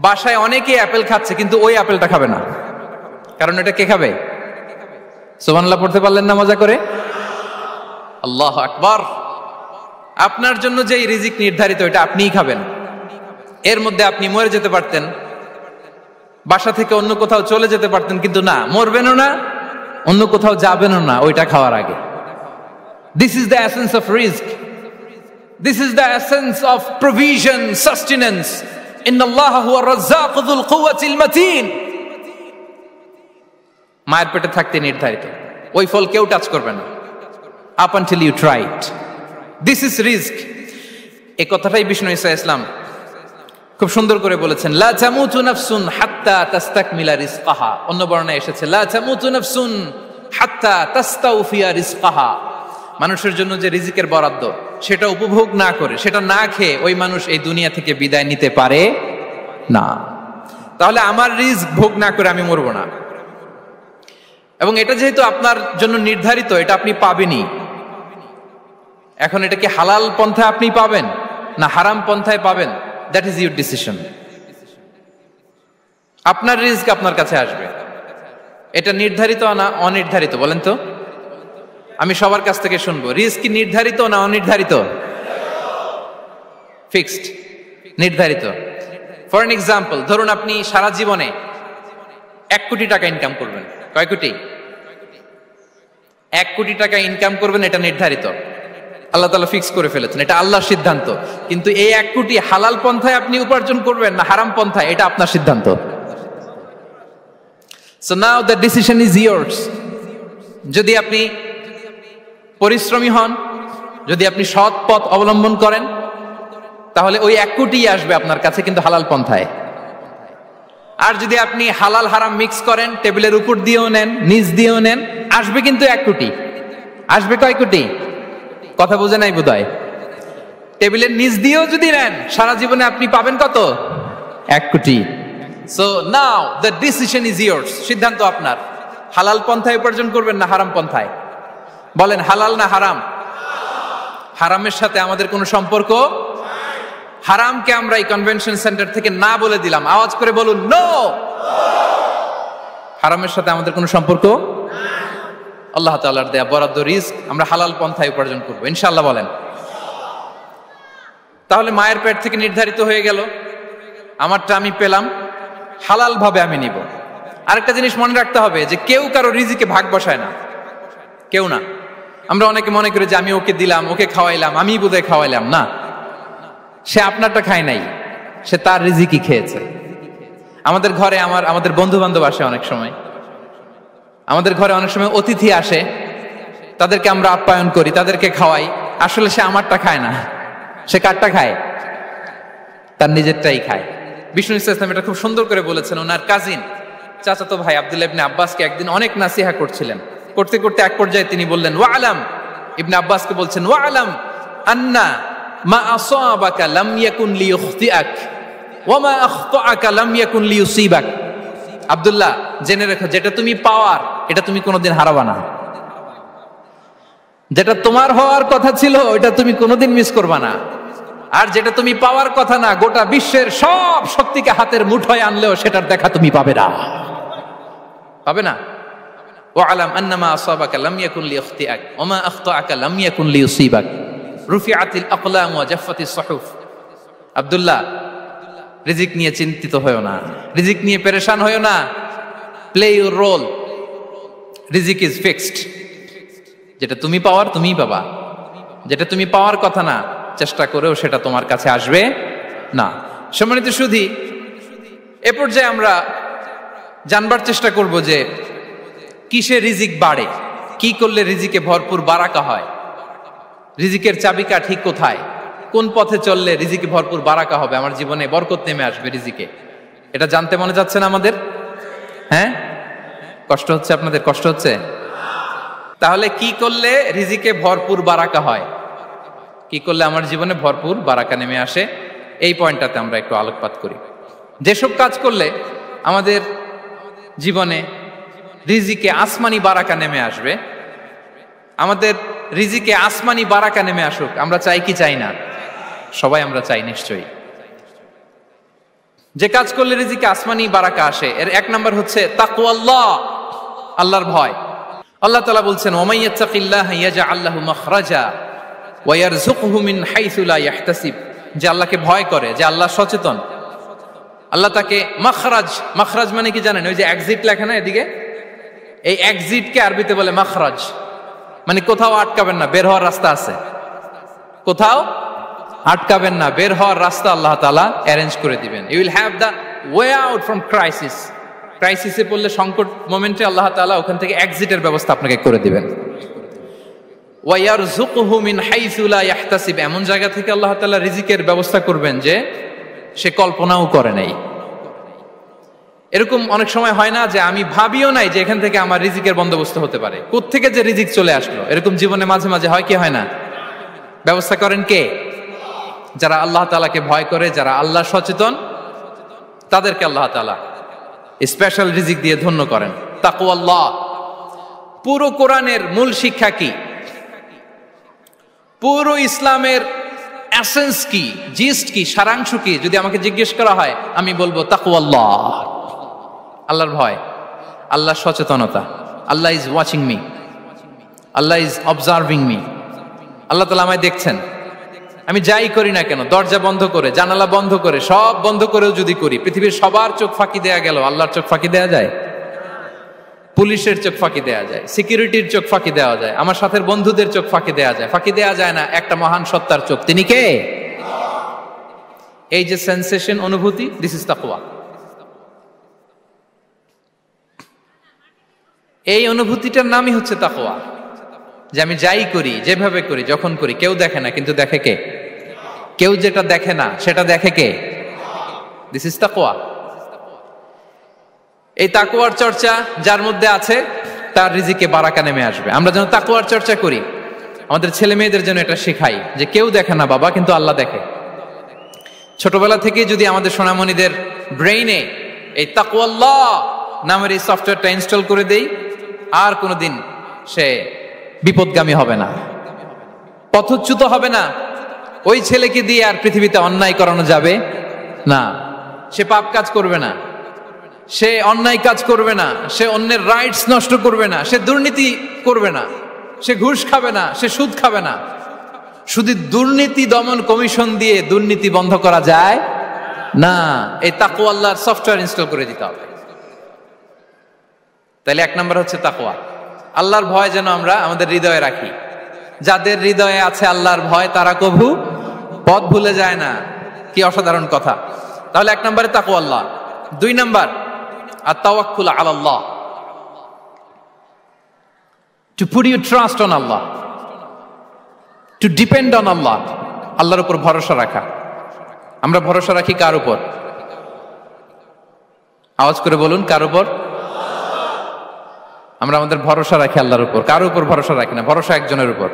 বাসায় অনেকে অ্যাপেল খাচ্ছে, কিন্তু ওই অ্যাপেলটা খাবে না, কারণ এটা কে খাবে? সুবহানাল্লাহ পড়তে পারলেন না মজা করে? আল্লাহু আকবার। আপনার জন্য যে রিজিক নির্ধারিত, এটা আপনিই খাবেন। এর মধ্যে আপনি মরে যেতে পারতেন, বাসা থেকে অন্য কোথাও চলে যেতে পারতেন, কিন্তু না, মরবেনও না, অন্য কোথাও যাবেনও না ওইটা খাওয়ার আগে। This is the essence of rizq. This is the essence of provision, sustenance. Inna Allah huwa ar-razzaq dhul quwwati al-matin. মায়ের পেটে থাকতে নির্ধারিত, ওই ফল কেউ টাচ করবে না up until you try it. This is rizq. এই কথাটাই বিষ্ণু ঈসা ইসলাম খুব সুন্দর করে বলেছেন, লা তামুতু নাফসুন হাত্তা তাস্তাকমিলা রিজকাহা। অন্য বর্ণনায় এসেছে লা তামুতু নাফসুন হাত্তা তাস্তাউফিয়া রিজকাহা। মানুষের জন্য যে রিজিকের বরাদ্দ, সেটা উপভোগ না করে, সেটা না খেয়ে ওই মানুষ এই দুনিয়া থেকে বিদায় নিতে পারে না। তাহলে আমার রিজিক ভোগ না করে আমি মরবো না। এবং এটা যেহেতু আপনার জন্য নির্ধারিত, এটা আপনি পাবেনই। এখন এটা কি হালাল পন্থায় আপনি পাবেন না হারাম পন্থায় পাবেন, দ্যাট ইজ ইউর ডিসিশন। আপনার রিজিক আপনার কাছে আসবে। এটা নির্ধারিত না অনির্ধারিত? বলেন তো, আমি সবার কাছ থেকে শুনবো, রিজিক কি নির্ধারিত না অনির্ধারিত? ফিক্সড, নির্ধারিত। ফর এন এক্সাম্পল, ধরুন আপনি সারা জীবনে 1 কোটি টাকা ইনকাম করবেন। কয় কোটি? 1 কোটি টাকা ইনকাম করবেন, এটা নির্ধারিত, আল্লাহ তাআলা ফিক্স করে ফেলেছেন, এটা আল্লাহর সিদ্ধান্ত। কিন্তু এই 1 কোটি হালাল পন্থায় আপনি উপার্জন করবেন না হারাম পন্থায়, এটা আপনার সিদ্ধান্ত। So now the decision is yours. যদি আপনি পরিশ্রমী হন, যদি আপনি সৎ পথ অবলম্বন করেন, তাহলে ওই 1 কোটি আসবে আপনার কাছে, কিন্তু হালাল পন্থায়। আর যদি আপনি হালাল হারাম মিক্স করেন, টেবিলের উপর দিয়েও নেন, নিচ দিয়েও নেন, আসবে কিন্তু 1 কোটি। আসবে কয় কোটি? কথা বুঝে নাই বোধহয়। টেবিলের নিচ দিয়েও যদি নেন, সারা জীবনে আপনি পাবেন কত? 1 কোটি। So now the decision is years. সিদ্ধান্ত আপনার। হালাল পন্থায় উপার্জন করবেন না হারাম পন্থায়? বলেন, হালাল না হারাম? হারামের সাথে আমাদের কোনো সম্পর্ক? হারামকে আমরা এই কনভেনশন সেন্টার থেকে না বলে দিলাম, আওয়াজ করে বলুন নো। হারামের সাথে আমাদের কোনো সম্পর্ক? আল্লাহ তাআলার দেয়া বরাদ্দ রিজক আমরা হালাল পন্থায় উপার্জন করব ইনশাআল্লাহ। বলেন। তাহলে মায়ের পেট থেকে নির্ধারিত হয়ে গেল, আমারটা আমি পেলাম, হালাল ভাবে আমি নিব। আরেকটা জিনিস মনে রাখতে হবে যে কেউ কারো রিজিকে ভাগ বসায় না, কেউ না। আমরা অনেকে মনে করি যে আমি ওকে দিলাম, ওকে খাওয়াইলাম, আমি বোধহয় খাওয়াইলাম। না, সে আপনারটা খায় নাই, সে তার রিজিকই খেয়েছে। আমাদের ঘরে আমাদের বন্ধু বান্ধব আসে অনেক সময়, আমাদের ঘরে অনেক সময় অতিথি আসে, তাদেরকে আমরা আপ্যায়ন করি, তাদেরকে খাওয়াই। আসলে সে আমারটা খায় না, সে কারটা খায়? তার নিজেরটাই খায়। বিষ্ণু ইসলাম এটা খুব সুন্দর করে বলেছেন। ওনার কাজিন চাচাতো ভাই আব্দুল্লাহ ইবনে আব্বাসকে একদিন অনেক নাসিহা করছিলেন। করতে করতে এক পর্যায়ে তিনি বললেন, ওয়া আলাম, ইবনে আব্বাসকে বলছেন, ওয়া আলাম আন্না মা আসাবাকা লাম ইয়াকুন লিইখতিআক ওয়া মা আখতাআকা লাম ইয়াকুন লিইউসিবাক। আব্দুল্লাহ, জেনে রেখো, যেটা তুমি পাওয়ার এটা তুমি কোনোদিন হারাবা না। যেটা তোমার হওয়ার কথা ছিল ওটা তুমি কোনোদিন মিস করবা না। আর যেটা তুমি পাওয়ার কথা না, গোটা বিশ্বের সব শক্তিকে হাতের মুঠোয় আনলেও সেটার দেখা তুমি পাবে না, পাবে না। ওয়ালাম আন্নামা আসাবাকা লাম ইয়াকুন লিইখতিআক ওয়া মা আখতাআকা লাম ইয়াকুন লিইউসিবাক। রুফিআতিল আকলাম ওয়া জাফফাতিস সুহুফ। আব্দুল্লাহ, রিজিক নিয়ে চিন্তিত হয়ো না, রিজিক নিয়ে পেরেশান হয়ো না। প্লে ইউর রোল, রিজিক ইজ ফিক্সড। যেটা তুমি পাওয়ার তুমিই পাবা, যেটা তুমি পাওয়ার কথা না চেষ্টা করেও সেটা তোমার কাছে আসবে না। সম্মানিত সুধী, এ পর্যায়ে আমরা জানবার চেষ্টা করব যে কিসে রিজিক বাড়ে, কি করলে রিজিকে ভরপুর বারাকা হয়, রিজিকের চাবিকাঠি কোথায়, কোন পথে চললে রিজিকে ভরপুর বারাকা হবে, আমার জীবনে বরকত নেমে আসবে রিজিকে। এটা জানতে মনে যাচ্ছে না আমাদের? হ্যাঁ, কষ্ট হচ্ছে আপনাদের? কষ্ট হচ্ছে? তাহলে কি করলে রিজিকে ভরপুর বারাকা হয়, কি করলে আমার জীবনে ভরপুর বারাকা নেমে আসে, এই পয়েন্টটাতে আমরা একটু আলোকপাত করি। যেসব কাজ করলে আমাদের জীবনে রিজিকে আসমানি বারাকা নেমে আসবে, আমাদের রিজিকে আসমানি বারাকা নেমে আসুক, আমরা চাই কি চাই না? সবাই আমরা চাই নিশ্চয়ই। যে কাজ করলে রিজিকে আসমানি বারাকা আসে, এর এক নাম্বার হচ্ছে তাকওয়াল্লাহ, আল্লাহর ভয়। আল্লাহ তাআলা বলছেন, ওয়া মাইয়াত্তাকিল্লাহা ইয়াজআল লাহু মাখরাজা ওয়া ইয়ারযুকহু মিন হাইসু লা ইয়াহতাসিব। যে আল্লাহকে ভয় করে, যে আল্লাহ সচেতন, আল্লাহ তাকে মাখরাজ, মাখরাজ মানে কি জানেন? ওই যে এক্সিট লেখা না এদিকে, এই এক্সিটকে আরবিতে বলে মাখরাজ, মানে কোথাও আটকাবেন না, বের হওয়ার রাস্তা আছে, কোথাও আটকাবেন না, বের হওয়ার রাস্তা আল্লাহ তাআলা অ্যারেঞ্জ করে দিবেন। You will have the way out from crisis. ক্রাইসিসে পড়লে, সংকট মোমেন্টে আল্লাহ তাআলা ওখান থেকে এক্সিটের ব্যবস্থা আপনাকে করে দিবেন। ওয়া ইয়ারযুকহু মিন হাইসু লা ইয়াহতাসিব, এমন জায়গা থেকে আল্লাহ তাআলা রিজিকের ব্যবস্থা করবেন যে সে কল্পনাও করে নাই। এরকম অনেক সময় হয় না যে আমি ভাবিও নাই যে এখান থেকে আমার রিজিকের বন্দোবস্ত হতে পারে, কোত্থেকে যে রিজিক চলে আসলো। এরকম জীবনে মাঝে মাঝে হয় কি হয় না? ব্যবস্থা করেন কে? যারা আল্লাহ তাআলাকে ভয় করে, যারা আল্লাহ সচেতন, তাদেরকে আল্লাহ তাআলা স্পেশাল রিজিক দিয়ে ধন্য করেন। তাকওয়াল্লাহ। পুরো কোরআনের মূল শিক্ষা কি? পুরো ইসলামের এসেন্স কি, জিস্ট কি, সারাংশ কি যদি আমাকে জিজ্ঞেস করা হয়, আমি বলবো তাকওয়াল্লাহ, আল্লাহর ভয়, আল্লাহর সচেতনতা। Allah is watching me, Allah is observing me. আল্লাহ তাআলা আমায় দেখছেন, আমি যাই করি না কেন, দরজা বন্ধ করে, জানালা বন্ধ করে, সব বন্ধ করেও যদি করি, পৃথিবীর সবার চোখ ফাঁকি দেয়া গেল, আল্লাহর চোখ ফাঁকি দেয়া যায়? পুলিশের চোখ ফাঁকি দেয়া যায়, সিকিউরিটির চোখ ফাঁকি দেওয়া যায়, আমার সাথের বন্ধুদের চোখ ফাঁকি দেয়া যায়, ফাঁকি দেয়া যায় না একটা মহান সত্তার চোখ। তিনি কে? এই যে সেন্সেশন, অনুভূতি, দিস ইজ তাকওয়া। এই অনুভূতিটার নামই হচ্ছে তাকওয়া। যে আমি যাই করি, যেভাবে করি, যখন করি, কেউ দেখে না, কিন্তু দেখে কে? কেউ যেটা দেখে না সেটা দেখে কে? দিস ইজ তাকওয়া। এই তাকওয়ার চর্চা যার মধ্যে আছে তার রিজিকে বারাকা নেমে আসবে। আমরা যেন তাকওয়ার চর্চা করি, আমাদের ছেলে মেয়েদের জন্য এটা শেখাই যে কেউ দেখে না বাবা, কিন্তু আল্লাহ দেখে। ছোটবেলা থেকে যদি আমাদের সোনামণিদের ব্রেইনে এই তাকওয়াল্লাহ নামের এই সফটওয়্যারটা ইনস্টল করে দেই, আর কোনোদিন সে বিপদগামী হবে না, পথচ্যুত হবে না। ওই ছেলেকে দিয়ে আর পৃথিবীতে অন্যায় করানো যাবে না, সে পাপ কাজ করবে না, সে অন্যায় কাজ করবে না, সে অন্যের রাইটস নষ্ট করবে না, সে দুর্নীতি করবে না, সে ঘুষ খাবে না, সে সুদ খাবে না। শুধু দুর্নীতি দমন কমিশন দিয়ে দুর্নীতি বন্ধ করা যায় না, এই তাকওয়া আল্লাহর সফটওয়্যার ইনস্টল করে দিতে হবে। তাহলে এক নম্বর হচ্ছে তাকওয়া। আল্লাহর ভয় যেন আমরা আমাদের হৃদয়ে রাখি। যাদের হৃদয়ে আছে আল্লাহর ভয়, তারা কভু পথ ভুলে যায় না। কি অসাধারণ কথা! তাহলে এক নম্বরে তাকওয়া আল্লাহ। দুই নম্বর আত-তাওয়াক্কুল আলাল্লাহ, to put your trust on Allah, to depend on Allah. আল্লাহর উপর ভরসা রাখা। আমরা ভরসা রাখি কার উপর? আওয়াজ করে বলুন, কার উপর? আমরা আমাদের ভরসা রাখি আল্লাহর উপর, কার উপর ভরসা রাখি না। ভরসা একজনের উপর।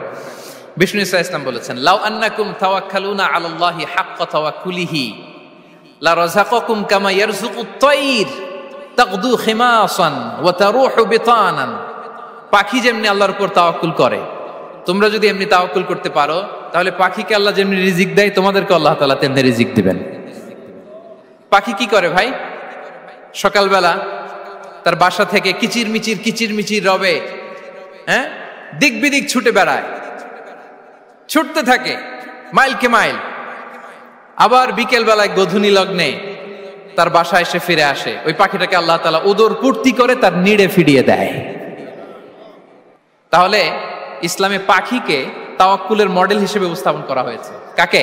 বিষ্ণু ইসা ইসলাম বলেছেন, লাউ আন্নাকুম তাওয়াক্কালুনা আলাল্লাহি হাক্কা তাওয়াক্কুলিহি লা রাযাকাকুম কামা ইয়ারযুকুত তায়র তাগদু খিমাসান ওয়া তারুহু বিতানান। পাখি যেমনি আল্লাহর উপর তাওয়াক্কুল করে, তোমরা যদি এমনি তাওয়াক্কুল করতে পারো, তাহলে পাখিকে আল্লাহ যেমনি রিজিক দেয়, তোমাদেরকে আল্লাহ তাআলা তেমনি রিজিক দিবেন। পাখি কি করে ভাই? সকালবেলা তার বাসা থেকে কিচির মিচির রবে, হ্যাঁ, দিক বিদিক ছুটে বেড়ায়, ছুটতে থাকে মাইলকে মাইল। আবার বিকেল বেলায় গধূলি লগ্নে তার বাসায় এসে ফিরে আসে। ওই পাখিটাকে আল্লাহ তাআলা উদর পূর্তি করে তার নিড়ে ফিরিয়ে দেয়। তাহলে ইসলামে পাখিকে তাওয়াক্কুলের মডেল হিসেবে উপস্থাপন করা হয়েছে। কাকে?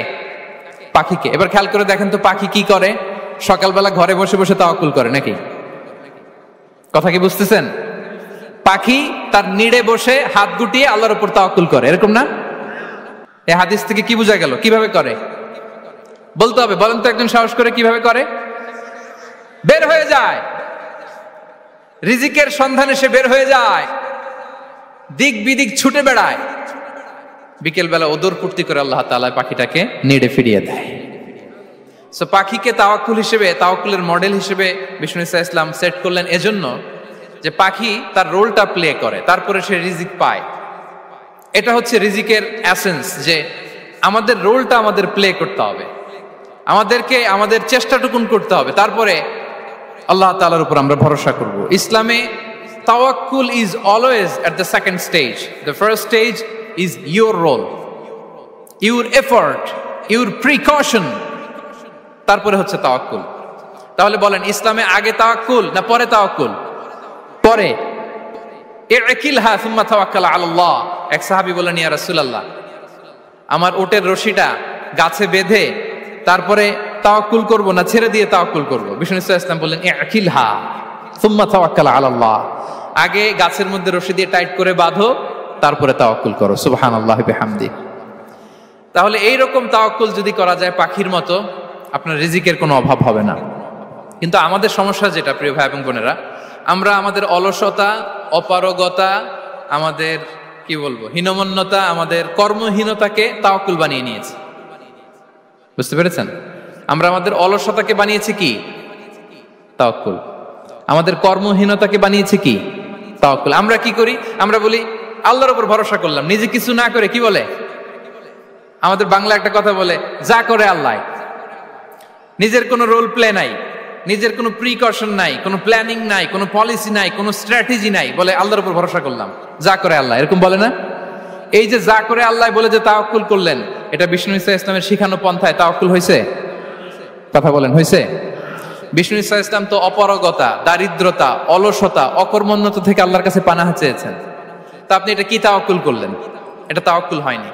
পাখিকে। এবার খেয়াল করে দেখেন তো, পাখি কি করে? সকালবেলা ঘরে বসে বসে তাওয়াক্কুল করে নাকি? কথা কি বুঝতেছেন? পাখি তার নিড়ে বসে হাত গুটিয়ে আল্লাহর উপর তাওয়াক্কুল করে, এরকম না? এই হাদিস থেকে কি বোঝা গেল? কিভাবে করে বলতে হবে, বলেন তো একজন সাহস করে, কিভাবে করে? বের হয়ে যায়, রিজিকের সন্ধানে সে বের হয়ে যায়, দিক বিদিক ছুটে বেড়ায়, বিকেল বেলা ওদর পূর্তি করে আল্লাহ তাআলা পাখিটাকে নিড়ে ফিরিয়ে দেয়। সো পাখিকে তাওয়াক্কুল হিসেবে, তাওয়াক্কুলের মডেল হিসেবে বিষ্ণু ইসা ইসলাম সেট করলেন এজন্য যে পাখি তার রোলটা প্লে করে, তারপরে সে রিজিক পায়। এটা হচ্ছে রিজিকের এসেন্স, যে আমাদের রোলটা আমাদের প্লে করতে হবে, আমাদেরকে আমাদের চেষ্টাটুকুন করতে হবে, তারপরে আল্লাহ তাআলার উপর আমরা ভরসা করব। ইসলামে তাওয়াক্কুল is always at the second stage. The first stage is your role, your effort, your precaution, তারপরে হচ্ছে তাওয়াক্কুল। তাহলে বলেন, ইসলামে আগে তাওয়াক্কুল না পরে তাওয়াক্কুল? পরে। ইকিলহা সুম্মা তাওয়াক্কাল আলাল্লাহ। এক সাহাবী বলেন, ইয়া রাসূলুল্লাহ, আমার ওটের রশিটা গাছে বেঁধে তারপরে তাওয়াক্কুল করব না ছেড়ে দিয়ে তাওয়াক্কুল করব? বিষ্ণু ইসলাম বললেন, ইকিলহা সুম্মা তাওয়াক্কাল আলাল্লাহ। আগে গাছের মধ্যে রশি দিয়ে টাইট করে বাঁধো, তারপরে তাওয়াক্কুল করো। সুবহানাল্লাহি বিহামদি। তাহলে এইরকম তাওয়াক্কুল যদি করা যায় পাখির মতো, আপনার রিজিকের কোনো অভাব হবে না। কিন্তু আমাদের সমস্যা যেটা, প্রিয় ভাই এবং বোনেরা, আমরা আমাদের অলসতা, অপারগতা, আমাদের কি বলবো, হীনমন্যতা, আমাদের কর্মহীনতাকে তাওয়াক্কুল বানিয়ে নিয়েছি। বুঝতে পেরেছেন? আমরা আমাদের অলসতাকে বানিয়েছি কি? তাওয়াক্কুল। আমাদের কর্মহীনতাকে বানিয়েছি কি? তাওয়াক্কুল। আমরা কি করি? আমরা বলি আল্লাহর উপর ভরসা করলাম, নিজে কিছু না করে। কি বলে আমাদের বাংলা একটা কথা বলে, যা করে আল্লাহ। নিজের কোনো রোল প্লে নাই, নিজের কোনো প্রিকশন নাই, কোনো প্ল্যানিং নাই, কোনো পলিসি নাই, কোনো স্ট্র্যাটেজি নাই, বলে আল্লাহর উপর ভরসা করলাম, যা করে আল্লাহ। এরকম বলে না? এই যে যা করে আল্লাহ বলে যে তাওয়াক্কুল করলেন, এটা বিষ্ণু ইসা ইসলামের শিখানো পন্থায় তাওয়াক্কুল হয়েছে? কথা বলেন, হয়েছে? বিষ্ণু ইসা ইসলাম তো অপারগতা, দারিদ্রতা, অলসতা, অকর্মণ্যতা থেকে আল্লাহর কাছে পানাহ চেয়েছেন। তা আপনি এটা কি তাওয়াক্কুল করলেন? এটা তাওয়াক্কুল হয়নি।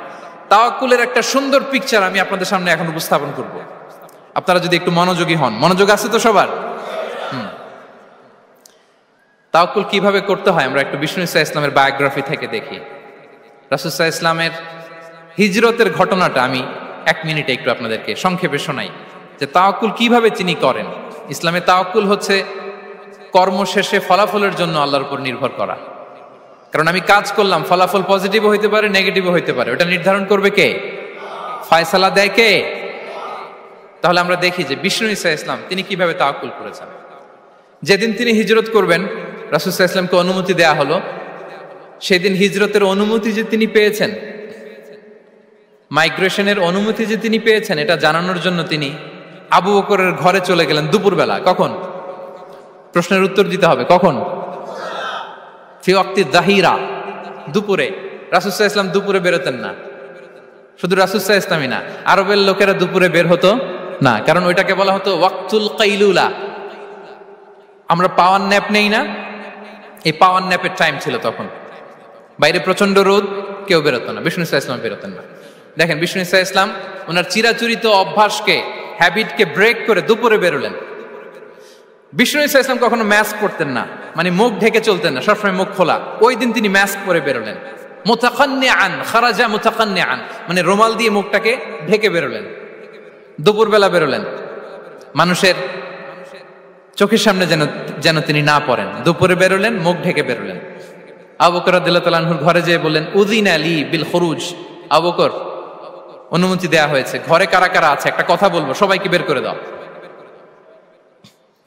তাওয়াক্কুলের একটা সুন্দর পিকচার আমি আপনাদের সামনে এখন উপস্থাপন করব, আপনারা যদি একটু মনোযোগী হন। মনোযোগ আছে তো সবার? তাওয়াক্কুল কিভাবে করতে হয় আমরা একটু বিষ্ণু ইসা ইসলামের বায়োগ্রাফি থেকে দেখি। রাসূল সাল্লাল্লাহু আলাইহি ইসলামের হিজরতের ঘটনাটা আমি 1 মিনিটে একটু আপনাদেরকে সংক্ষেপে শোনাই, যে তাওয়াক্কুল কিভাবে তিনি করেন। ইসলামে তাওয়াক্কুল হচ্ছে কর্ম শেষে ফলাফলের জন্য আল্লাহর উপর নির্ভর করা। কারণ আমি কাজ করলাম, ফলাফল পজিটিভও হইতে পারে, নেগেটিভও হইতে পারে, ওটা নির্ধারণ করবে কে? ফয়সালা দেয় কে? তাহলে আমরা দেখি যে বিষ্ণু ইসা ইসলাম তিনি কিভাবে তাওয়াক্কুল করেছেন। যেদিন তিনি হিজরত করবেন, রাসূল সাল্লাল্লাহু আলাইহি ওয়াসাল্লামকে অনুমতি দেয়া হলো, সেদিন হিজরতের অনুমতি যে তিনি পেয়েছেন, মাইগ্রেশনের অনুমতি যে তিনি পেয়েছেন, এটা জানানোর জন্য তিনি আবু বকরের ঘরে চলে গেলেন দুপুরবেলা। কখন? প্রশ্নের উত্তর দিতে হবে, কখন? ফি ওয়াক্তি যাহিরা, দুপুরে। রাসূল সাল্লাল্লাহু আলাইহি ওয়াসাল্লাম দুপুরে বেরোতেন না। শুধু রাসূল সাল্লাল্লাহু আলাইহি ওয়াসাল্লামই না, আরবের লোকেরা দুপুরে বের হতো না, কারণ ওইটাকে বলা হতো ওয়াক্তুল কাইলুলা। আমরা পাওয়ার ন্যাপ নেই না, এই পাওয়ার ন্যাপের টাইম ছিল তখন। বাইরে প্রচন্ড রোদ, কেউ বেরোতো না, বিষ্ণু ইসা ইসলাম বেরোতেন না। দেখেন, বিষ্ণু ইসা ইসলাম ওনার চিরাচরিত অভ্যাসকে, হ্যাবিটকে ব্রেক করে দুপুরে বেরোলেন। বিষ্ণু ইসা ইসলাম কখনো মাস্ক পরতেন না, মানে মুখ ঢেকে চলতেন না, সবসময় মুখ খোলা। ওই দিন তিনি মাস্ক পরে বেরোলেন। মুতাকান্নিআন, খারাজা মুতাকান্নিআন, মানে রুমাল দিয়ে মুখটাকে ঢেকে বেরোলেন। দুপুরবেলা বেরোলেন, মানুষের চোখের সামনে যেন তিনি না পড়েন। দুপুরে বেরোলেন, মুখ ঢেকে বেরোলেন। আবু বকর রাদিয়াল্লাহু তাআলা আনহুর ঘরে যেয়ে বললেন, উযিনা লি বিল খুরুজ, আবু বকর অনুমতি দেয়া হয়েছে, ঘরে কারা কারা আছে একটা কথা বলবো, সবাইকে বের করে দাও।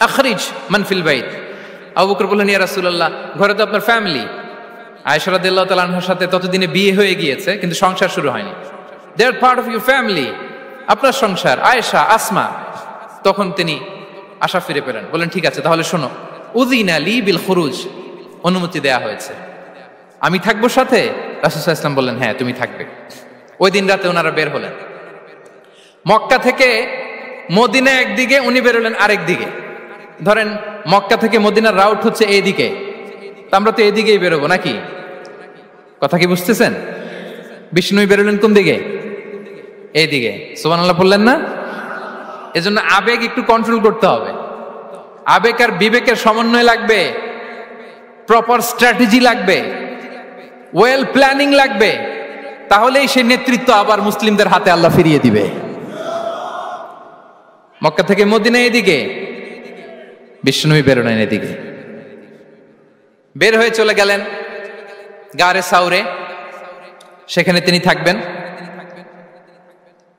আখরিজ মান ফিল বাইত। আবু বকর বললেন, ইয়া রাসূলুল্লাহ, ঘরে তো আপনার ফ্যামিলি। আয়েশা রাদিয়াল্লাহু তাআলা আনহার সাথে ততদিনে বিয়ে হয়ে গিয়েছে, কিন্তু সংসার শুরু হয়নি। দে আর পার্ট অফ ইউর ফ্যামিলি, আপনার সংসার, আয়েশা, আসমা। তখন তিনি আশা ফিরে পেলেন, বলেন ঠিক আছে তাহলে শোনো, উযিনা লি বিল খুরুজ, অনুমতি দেয়া হয়েছে, আমি থাকবো সাথে? রাসূল সাল্লাল্লাহু আলাইহি ওয়াসাল্লাম বললেন, হ্যাঁ তুমি থাকবে। ওই দিন রাতে ওনারা বের হলেন। মক্কা থেকে মদিনা একদিকে, উনি বেরোলেন আরেক দিকে। ধরেন মক্কা থেকে মদিনার রাউট হচ্ছে এইদিকে, তো আমরা তো এদিকেই বেরোবো নাকি? কথা কি বুঝতেছেন? বিষ্ণু বেরোলেন কোন দিকে? এইদিকে। সুবহানাল্লাহ বললেন না? এজন্য আবেগ একটু কন্ট্রোল করতে হবে। আবেগ আর বিবেকের সমন্বয় লাগবে, প্রপার স্ট্র্যাটেজি লাগবে, ওয়েল প্ল্যানিং লাগবে, তাহলেই সেই নেতৃত্ব আবার মুসলিমদের হাতে আল্লাহ ফিরিয়ে দিবে। মক্কা থেকে মদিনা এদিকে, বিষ্ণু বেরোলেন এদিকে। বের হয়ে চলে গেলেন গারে সাউরে, সেখানে তিনি থাকবেন।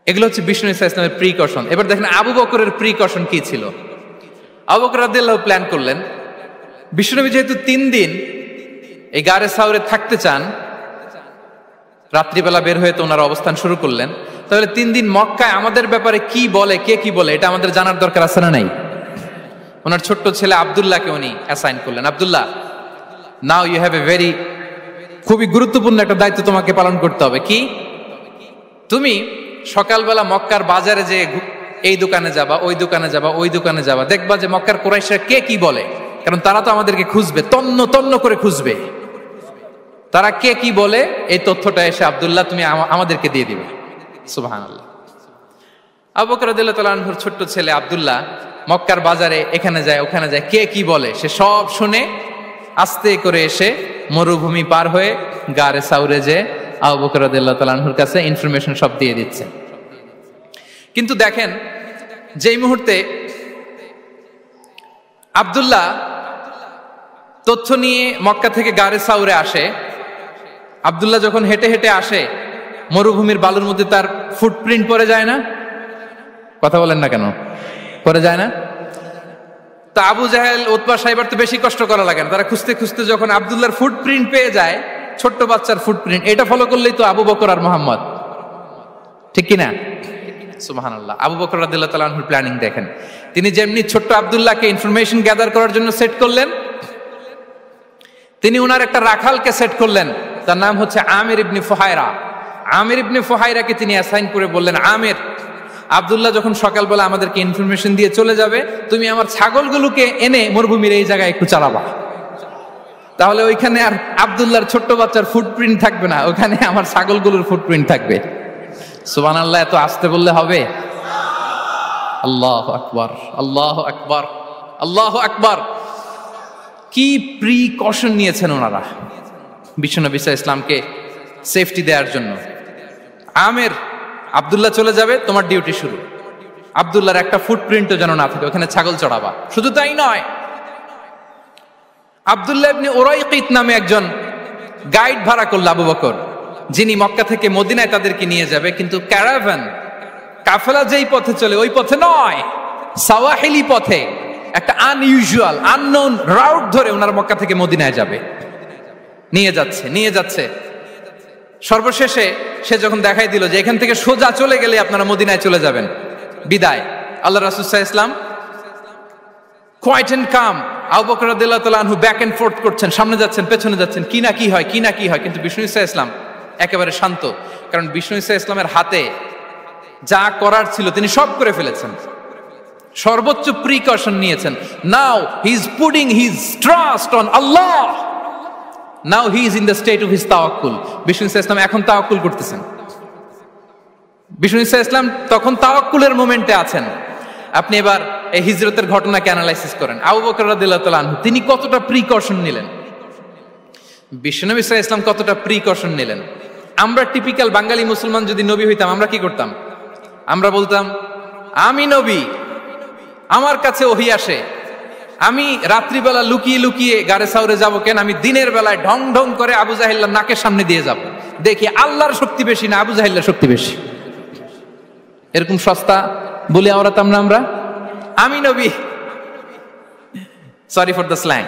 এগুলো হচ্ছে বিষ্ণু ইসলামের প্রিকশন। এবার দেখেন আবু বকরের প্রিকশন কি ছিল। আবু বকর রাদিয়াল্লাহু প্ল্যান করলেন, বিষ্ণুনবী যেহেতু 3 দিন এই গারে সাউরে থাকতে চান, রাত্রিবেলা বের হয়ে তো ওনারা অবস্থান শুরু করলেন, তাহলে 3 দিন মক্কায় আমাদের ব্যাপারে কি বলে, কে কি বলে, এটা আমাদের জানার দরকার আছে না নাই? ওনার ছোট্ট ছেলে আব্দুল্লাহকে উনি অ্যাসাইন করলেন। আব্দুল্লাহ, now you have a very, খুবই গুরুত্বপূর্ণ একটা দায়িত্ব তোমাকে পালন করতে হবে। কি? তুমি সকালবেলা মক্কার বাজারে যে এই দোকানে যাবা, ওই দোকানে যাবা, ওই দোকানে যাবা, দেখবা যে মক্কার কুরাইশরা কে কি বলে, কারণ তারা তো আমাদেরকে খুঁজবে, তন্ন তন্ন করে খুঁজবে। তারা কে কি বলে এই তথ্যটা এসে আব্দুল্লাহ তুমি আমাদেরকে দিয়ে দিবে। সুবহানাল্লাহ। আবু বকর রাদিয়াল্লাহু তাআলা আনহুর ছোট্ট ছেলে আব্দুল্লাহ মক্কার বাজারে এখানে যায় ওখানে যায়, কে কি বলে সে সব শুনে আস্তে করে এসে মরুভূমি পার হয়ে গারে সাউরে যে আবু বকর রাদিয়াল্লাহু তাআলা আনহুর কাছে ইনফরমেশন সব দিয়ে দিচ্ছে। কিন্তু দেখেন, যেই মুহূর্তে আব্দুল্লাহ তথ্য নিয়ে মক্কা থেকে গারে সাউরে আসে, আব্দুল্লাহ যখন হেঁটে হেঁটে আসে, মরুভূমির বালুর মধ্যে তার ফুটপ্রিন্ট পড়ে যায় না? কথা বলেন না কেন? পড়ে যায় না? তা আবু জাহেল, উতবা সাইবার তো বেশি কষ্ট করা লাগে না, তারা খুঁজতে খুঁজতে যখন আব্দুল্লাহর ফুটপ্রিন্ট পেয়ে যায়, ছোট্ট বাচ্চার ফুটপ্রিন্ট, এটা ফলো করলেই তো আবু বকর আর মোহাম্মদ, ঠিক কিনা? সুবহানাল্লাহ। আবু বকর রাদিয়াল্লাহু তাআলা আনহুর প্ল্যানিং দেখেন। তিনি যেমনি ছোট্ট আব্দুল্লাহকে ইনফরমেশন গ্যাদার করার জন্য সেট করলেন, তিনি উনার একটা রাখালকে সেট করলেন, তার নাম হচ্ছে আমির ইবনে ফুহায়রা। আমির ইবনে ফুহায়রাকে তিনি অ্যাসাইন করে বললেন, আমির, আব্দুল্লাহ যখন সকালবেলা আমাদেরকে ইনফরমেশন দিয়ে চলে যাবে, তুমি আমার ছাগলগুলোকে এনে মরুভূমির এই জায়গায় একটু চালাবা, তাহলে ওইখানে আর আব্দুল্লাহর ছোট্ট বাচ্চার ফুটপ্রিন্ট থাকবে না, ওখানে আমার ছাগলগুলোর ফুটপ্রিন্ট থাকবে। সুবহানাল্লাহ। এত আসতে বললে হবে? আল্লাহু আকবার, আল্লাহু আকবার, আল্লাহু আকবার। কি প্রিকশন নিয়েছেন ওনারা বিশ্বনবী সাল্লাল্লাহু আলাইহি ইসলামকে সেফটি দেওয়ার জন্য। আমির, আব্দুল্লাহ চলে যাবে, তোমার ডিউটি শুরু। আব্দুল্লাহর একটা ফুটপ্রিন্টও যেন না থাকে, ওখানে ছাগল চড়াবা। শুধু তাই নয়, আব্দুল্লাহ ইবনে উরাইকিত নামে একজন গাইড ভাড়া করল আবু বকর, যিনি মক্কা থেকে মদিনায় তাদেরকে নিয়ে যাবে, কিন্তু ক্যারাভান, কাফেলা যেই পথে চলে ওই পথে নয়, সাওয়াহিলি পথে, একটা আনইউজুয়াল আননোন রাউট ধরে ওনারা মক্কা থেকে মদিনায় যাবে। নিয়ে যাচ্ছে সর্বশেষে সে যখন দেখাই দিল যে এখান থেকে সোজা চলে গেলে আপনারা মদিনায় চলে যাবেন, বিদায়। আল্লাহ রাসূল সাল্লাল্লাহু আলাইহি ওয়াসাল্লাম কোয়াইট এন্ড কাম, আবু বকর রাদিয়াল্লাহু তাআলা আনহু ব্যাক এন্ড ফোর্থ করছেন, সামনে যাচ্ছেন পেছনে যাচ্ছেন, কি না কি হয়, কিন্তু বিষ্ণু সাল্লাল্লাহু আলাইহি ওয়াসাল্লাম একেবারে শান্ত, কারণ বিষ্ণু সাল্লাল্লাহু আলাইহি ওয়াসাল্লামের হাতে যা করার ছিল তিনি সব করে ফেলেছেন, সর্বোচ্চ প্রিকশন নিয়েছেন। Now he is putting his trust on Allah, now he is in the state of his তাওয়াক্কুল। বিষ্ণু সাল্লাল্লাহু আলাইহি ওয়াসাল্লাম এখন তাওয়াক্কুল করতেছেন। বিষ্ণু সাল্লাল্লাহু আলাইহি ওয়াসাল্লাম তখন তাওয়াক্কুলের মোমেন্টে আছেন। আপনি এবার এই হিজরতের ঘটনাকে অ্যানালাইসিস করেন। আবু বকর রাদিয়াল্লাহু তাআলা আনহু তিনি কতটা প্রিকশন নিলেন, বিশ্বনবী সাল্লাল্লাহু আলাইহি ওয়াসাল্লাম কতটা প্রিকশন নিলেন। আমরা টিপিক্যাল বাঙালি মুসলমান যদি নবী হইতাম, আমরা কি করতাম? আমরা বলতাম, আমি নবী, আমার কাছে ওহী আসে, আমি রাত্রিবেলা লুকিয়ে লুকিয়ে গারে সাউরে যাবো কেন? আমি দিনের বেলায় ঢং ঢং করে আবু জাহিল্লার নাকের সামনে দিয়ে যাব, দেখি আল্লাহর শক্তি বেশি না আবু জাহিল্লার শক্তি বেশি। এরকম সস্তা বলে আওড়াতাম না আমরা? আমি নবী, সরি ফর দ্য স্ল্যাং,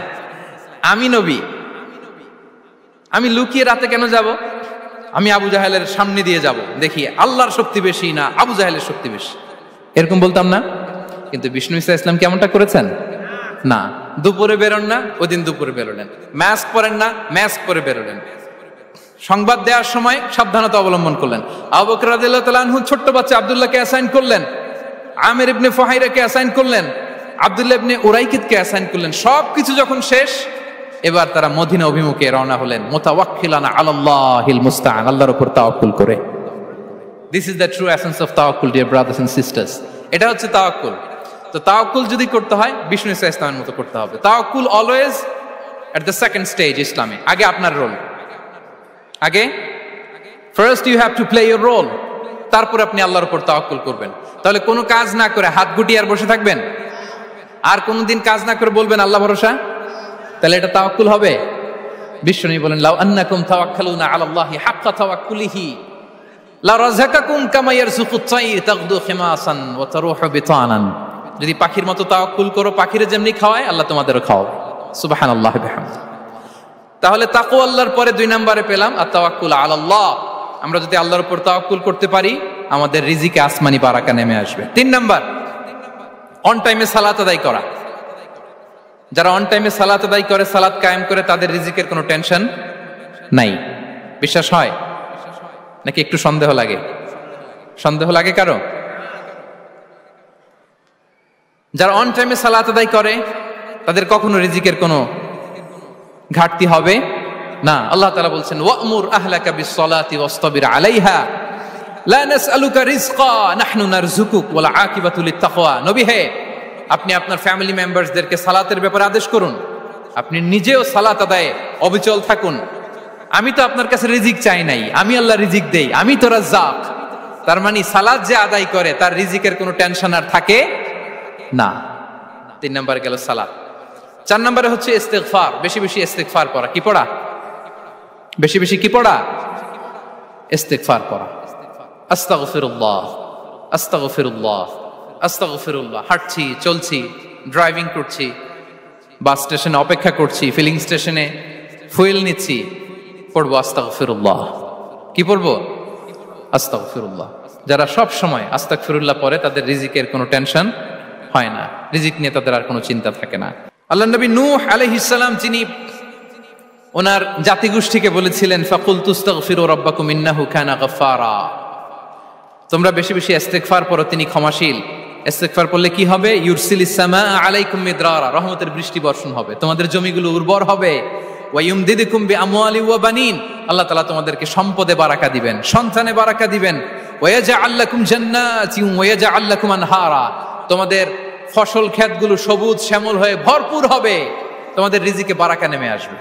আমি নবী, আমি লুকিয়ে রাতে কেন যাব? আমি আবু জাহেলের সামনে দিয়ে যাব, দেখি আল্লাহর শক্তি বেশি না আবু জাহেলের শক্তি বেশি। এরকম বলতাম না? কিন্তু বিষ্ণু ঈসা ইসলাম কেমনটা করেছেন? না, দুপুরে বেরোন না, ওই দিন দুপুরে বেরোলেন। মাস্ক পরেন না, মাস্ক পরে বেরোলেন। সংবাদ দেওয়ার সময় সাবধানতা অবলম্বন করলেন। আবু বকর রাদিয়াল্লাহু তাআলা আনহু ছোট্ট বাচ্চা আব্দুল্লাহকে অ্যাসাইন করলেন, আমির ইবনে ফুহাইরাকে অ্যাসাইন করলেন, আব্দুল্লাহ ইবনে উরাইকিতকে অ্যাসাইন করলেন। সবকিছু যখন শেষ, এবার তারা মদিনা অভিমুখে রওনা হলেন, মুতাওয়াক্কিলানা আলাল্লাহিল মুস্তাআন, আল্লাহর উপর তাওয়াক্কুল করে। This is the true essence of তাওয়াক্কুল, ডিয়ার ব্রাদার্স এন্ড সিস্টার্স। এটা হচ্ছে তাওয়াক্কুল। তো তাওয়াক্কুল যদি করতে হয় বিষ্ণু ঈসা ইসলামের মতো করতে হবে। তাওয়াক্কুল always at the second stage ইসলামে। আগে আপনার রোল, আগে first you have to play your role, তারপর আপনি আল্লাহর উপর তাওয়াক্কুল করবেন। তাহলে কোনো কাজ না করে হাত গুটিয়ে আর বসে থাকবেন, আর কোনোদিন কাজ না করে বলবেন আল্লাহ ভরসা, তাহলে এটা তাওয়াক্কুল হবে? বিশ্বনবী বলেন, লাউ আন্নাকুম তাওয়াক্কালুনা আলাল্লাহি হাক্কা তাওয়াক্কুলিহি লা রাযাকাকুম কামা ইয়ারযুকুত তাইর তাগদু খিমাসান ওয়া তারুহু বিতানান। যদি পাখির মতো তাওয়াক্কুল করো, পাখিরে যেমনি খাওয়ায় আল্লাহ তোমাদেরও খাওয়াবে। সুবহানাল্লাহি বিহামদিহি। তাহলে তাকওয়া আল্লাহর পরে 2 নম্বরে পেলাম আত-তাওয়াক্কুল আলাল্লাহ। আমরা যদি আল্লাহর উপর তাওয়াক্কুল করতে পারি, আমাদের রিজিকে আসমানি বারাকা নেমে আসবে। 3 নাম্বার, অন টাইমে সালাত আদায় করা। যারা অন টাইমে সালাত আদায় করে, সালাত কায়েম করে, তাদের রিজিকের কোনো টেনশন নাই। বিশ্বাস হয় নাকি একটু সন্দেহ লাগে? সন্দেহ লাগে কারো? যারা অন টাইমে সালাত আদায় করে তাদের কখনো রিজিকের কোনো ঘাটতি হবে না। আল্লাহ তাআলা বলছেন, ওয়া'মুর আহলাকা বিস-সালাতি ওয়াসতাবির আলাইহা লা নাসআলুকা রিজকা নাহনু নারযুকুক ওয়াল আকিবাতু লিত-তাকওয়া। নবী হে, আপনি আপনার ফ্যামিলি মেম্বারসদেরকে সালাতের ব্যাপারে আদেশ করুন, আপনি নিজেও সালাত আদায়ে অবিচল থাকুন। আমি তো আপনার কাছে রিজিক চাই নাই, আমি আল্লাহ রিজিক দেই, আমি তো রাজ্জাক। তার মানে সালাত যে আদায় করে তার রিজিকের কোনো টেনশন আর থাকে না। 3 নম্বরে গেল সালাত। 4 নম্বরে হচ্ছে ইস্তিগফার, বেশি বেশি ইস্তিগফার পড়া। কি পড়া? বেশি বেশি কি পড়া? ইস্তিগফার পড়া। আস্তাগফিরুল্লাহ, আস্তাগফিরুল্লাহ, আস্তাগফিরুল্লাহ। হাঁটছি, চলছি, ড্রাইভিং করছি, বাস স্টেশনে অপেক্ষা করছি, ফিলিং স্টেশনে ফুয়েল নিচ্ছি, পড়বো আস্তাগফিরুল্লাহ। কি পড়বো? আস্তাগফিরুল্লাহ। যারা সব সময় আস্তাগফিরুল্লাহ পড়ে তাদের রিজিকের কোনো টেনশন হয় না, রিজিক নিয়ে তাদের আর কোনো চিন্তা থাকে না। আল্লাহ নবী নূহ আলাইহিস সালাম, যিনি ওনার জাতিগোষ্ঠীকে বলেছিলেন, ফাকুলতু আস্তাগফিরু রাব্বাকুম ইন্নাহু কানা গাফফারা, তোমরা বেশি বেশি ইস্তিগফার পড়ো, তিনি ক্ষমাশীল। ইস্তিগফার পড়লে কি হবে? ইউরসিলিস সামাআ আলাইকুম মিদরারা, রহমতের বৃষ্টি বর্ষণ হবে, তোমাদের জমিগুলো উর্বর হবে। ওয়া ইউমদিদুকুম বিআমওয়ালি ওয়া বানিন, আল্লাহ তাআলা তোমাদেরকে সম্পদে বারাকা দিবেন, সন্তানে বারাকা দিবেন। ওয়া ইয়াজআল লাকুম জান্নাতিন ওয়া ইয়াজআল লাকুম আনহারা, তোমাদের ফসল ক্ষেতগুলো সবুজ শ্যামল হয়ে ভরপুর হবে, তোমাদের রিজিকে বারাকা নেমে আসবে।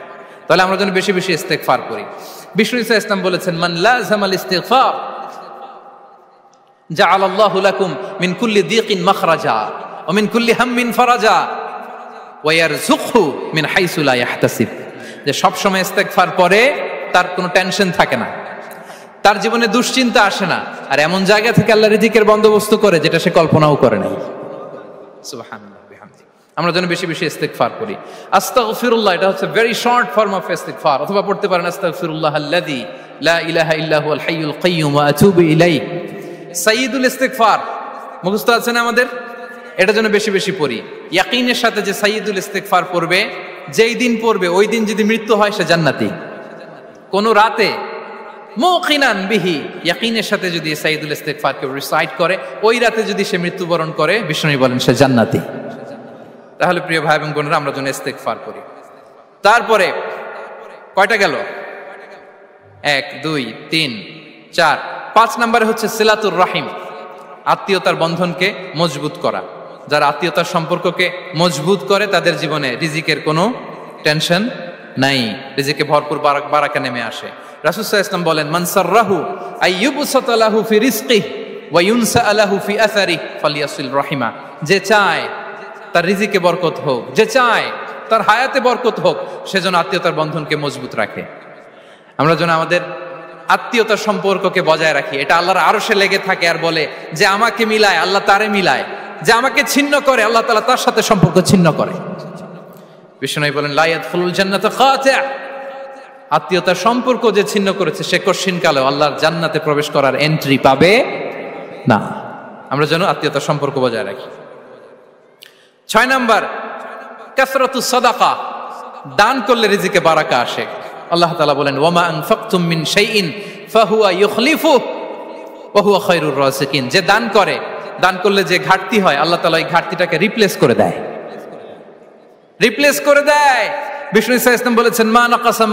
তাহলে আমরা যেন বেশি বেশি ইস্তিগফার করি। বিষ্ণু ঈসা ইসলাম বলেছেন, মান লাযামাল ইস্তিগফার জাআলাল্লাহু লাকুম মিন কুল্লি দীকিন মাখরাজা ওয়া মিন কুল্লি হাম্মিন ফারাজা ওয়া ইয়ারযুকহু মিন হাইসু লা ইয়াহতাসিব। যে সব সময় ইস্তিগফার পড়ে তার কোনো টেনশন থাকে না, তার জীবনে দুশ্চিন্তা আসে না, আর এমন জায়গা থেকে আল্লাহ রিজিকের বন্দোবস্ত করে যেটা সে কল্পনাও করে নাই। সুবহানাল্লাহ বিহামদিহি। আমরা যেন বেশি বেশি ইস্তিগফার করি। আস্তাগফিরুল্লাহ, এটা হচ্ছে ভেরি শর্ট ফর্ম অফ ইস্তিগফার। অথবা পড়তে পারেন আস্তাগফিরুল্লাহাল্লাযী লা ইলাহা ইল্লা হুয়াল হাইয়ুল কাইয়্যুম ওয়া আতুবু ইলাইহি। সাইয়্যিদুল ইস্তিগফার মুখস্থ আছে না আমাদের? এটা যেন বেশি বেশি পড়ি। ইয়াকিনের সাথে যে সাইয়্যিদুল ইস্তিগফার পড়বে, যেই দিন পড়বে ওই দিন যদি মৃত্যু হয় সে জান্নাতি। কোন রাতে মুকিনান বিহি, ইয়াকিনের সাথে যদি সাইয়্যিদুল ইস্তিগফার কে রিসাইট করে, ওই রাতে যদি সে মৃত্যুবরণ করে, বিষ্ণু বলেন সে জান্নাতি। তাহলে প্রিয় ভাই এবং বোনেরা, আমরা যেন ইস্তিগফার করি। তারপরে কয়টা গেল? 1 2 3 4 5 নম্বরে হচ্ছে সিলাতুর রাহিম, আত্মীয়তার বন্ধনকে মজবুত করা। যারা আত্মীয়তার সম্পর্ককে মজবুত করে তাদের জীবনে রিজিকের কোনো টেনশন নাই, রিজিকে ভরপুর বারাকা নেমে আসে। রাসূল সাল্লাল্লাহু আলাইহি ওয়াসাল্লাম বলেন, মান সাররাহু আইয়ুবসাতা লাহু ফি রিজকিহি ওয়া ইউনসা লাহু ফি আসারিহি ফালইয়াসিল রাহিমা। যে চায় তার রিজিকে বরকত হোক, যে চায় তার হায়াতে বরকত হোক, সেজন্য আত্মীয়তার বন্ধনকে মজবুত রাখে। আমরা যেন আমাদের আত্মীয়তার সম্পর্ককে বজায় রাখি। এটা আল্লাহর আরশে লেগে থাকে আর বলে যে আমাকে মিলায় আল্লাহ তারে মিলায়, যে আমাকে ছিন্ন করে আল্লাহ তাআলা তার সাথে সম্পর্ক ছিন্ন করে। বিষ্ণু বলেন লা ইয়াদখুলুল জান্নাতা কাতি', আত্মীয়তার সম্পর্ক যে ছিন্ন করেছে সে কশিনকালেও আল্লাহর জান্নাতে প্রবেশ করার এন্ট্রি পাবে না। আমরা যেন আত্মীয়তার সম্পর্ক বজায় রাখি। 6 নাম্বার, কাসরাতুস সাদাকা, দান করলে রিজিকে বারাকা আসে। আল্লাহ তাআলা বলেন ওয়ামা আনফাকতুম মিন শাইইন ফাহুয়া ইউখলিফুহু ওয়া হুয়া খায়রুর রাযিকিন, যে দান করে, দান করলে যে ঘাটতি হয় আল্লাহ তাআলা এই ঘাটতিটাকে রিপ্লেস করে দেয়, রিপ্লেস করে দেয়। বিষ্ণু ইসা ইসলাম বলেছেন মা নাকাসা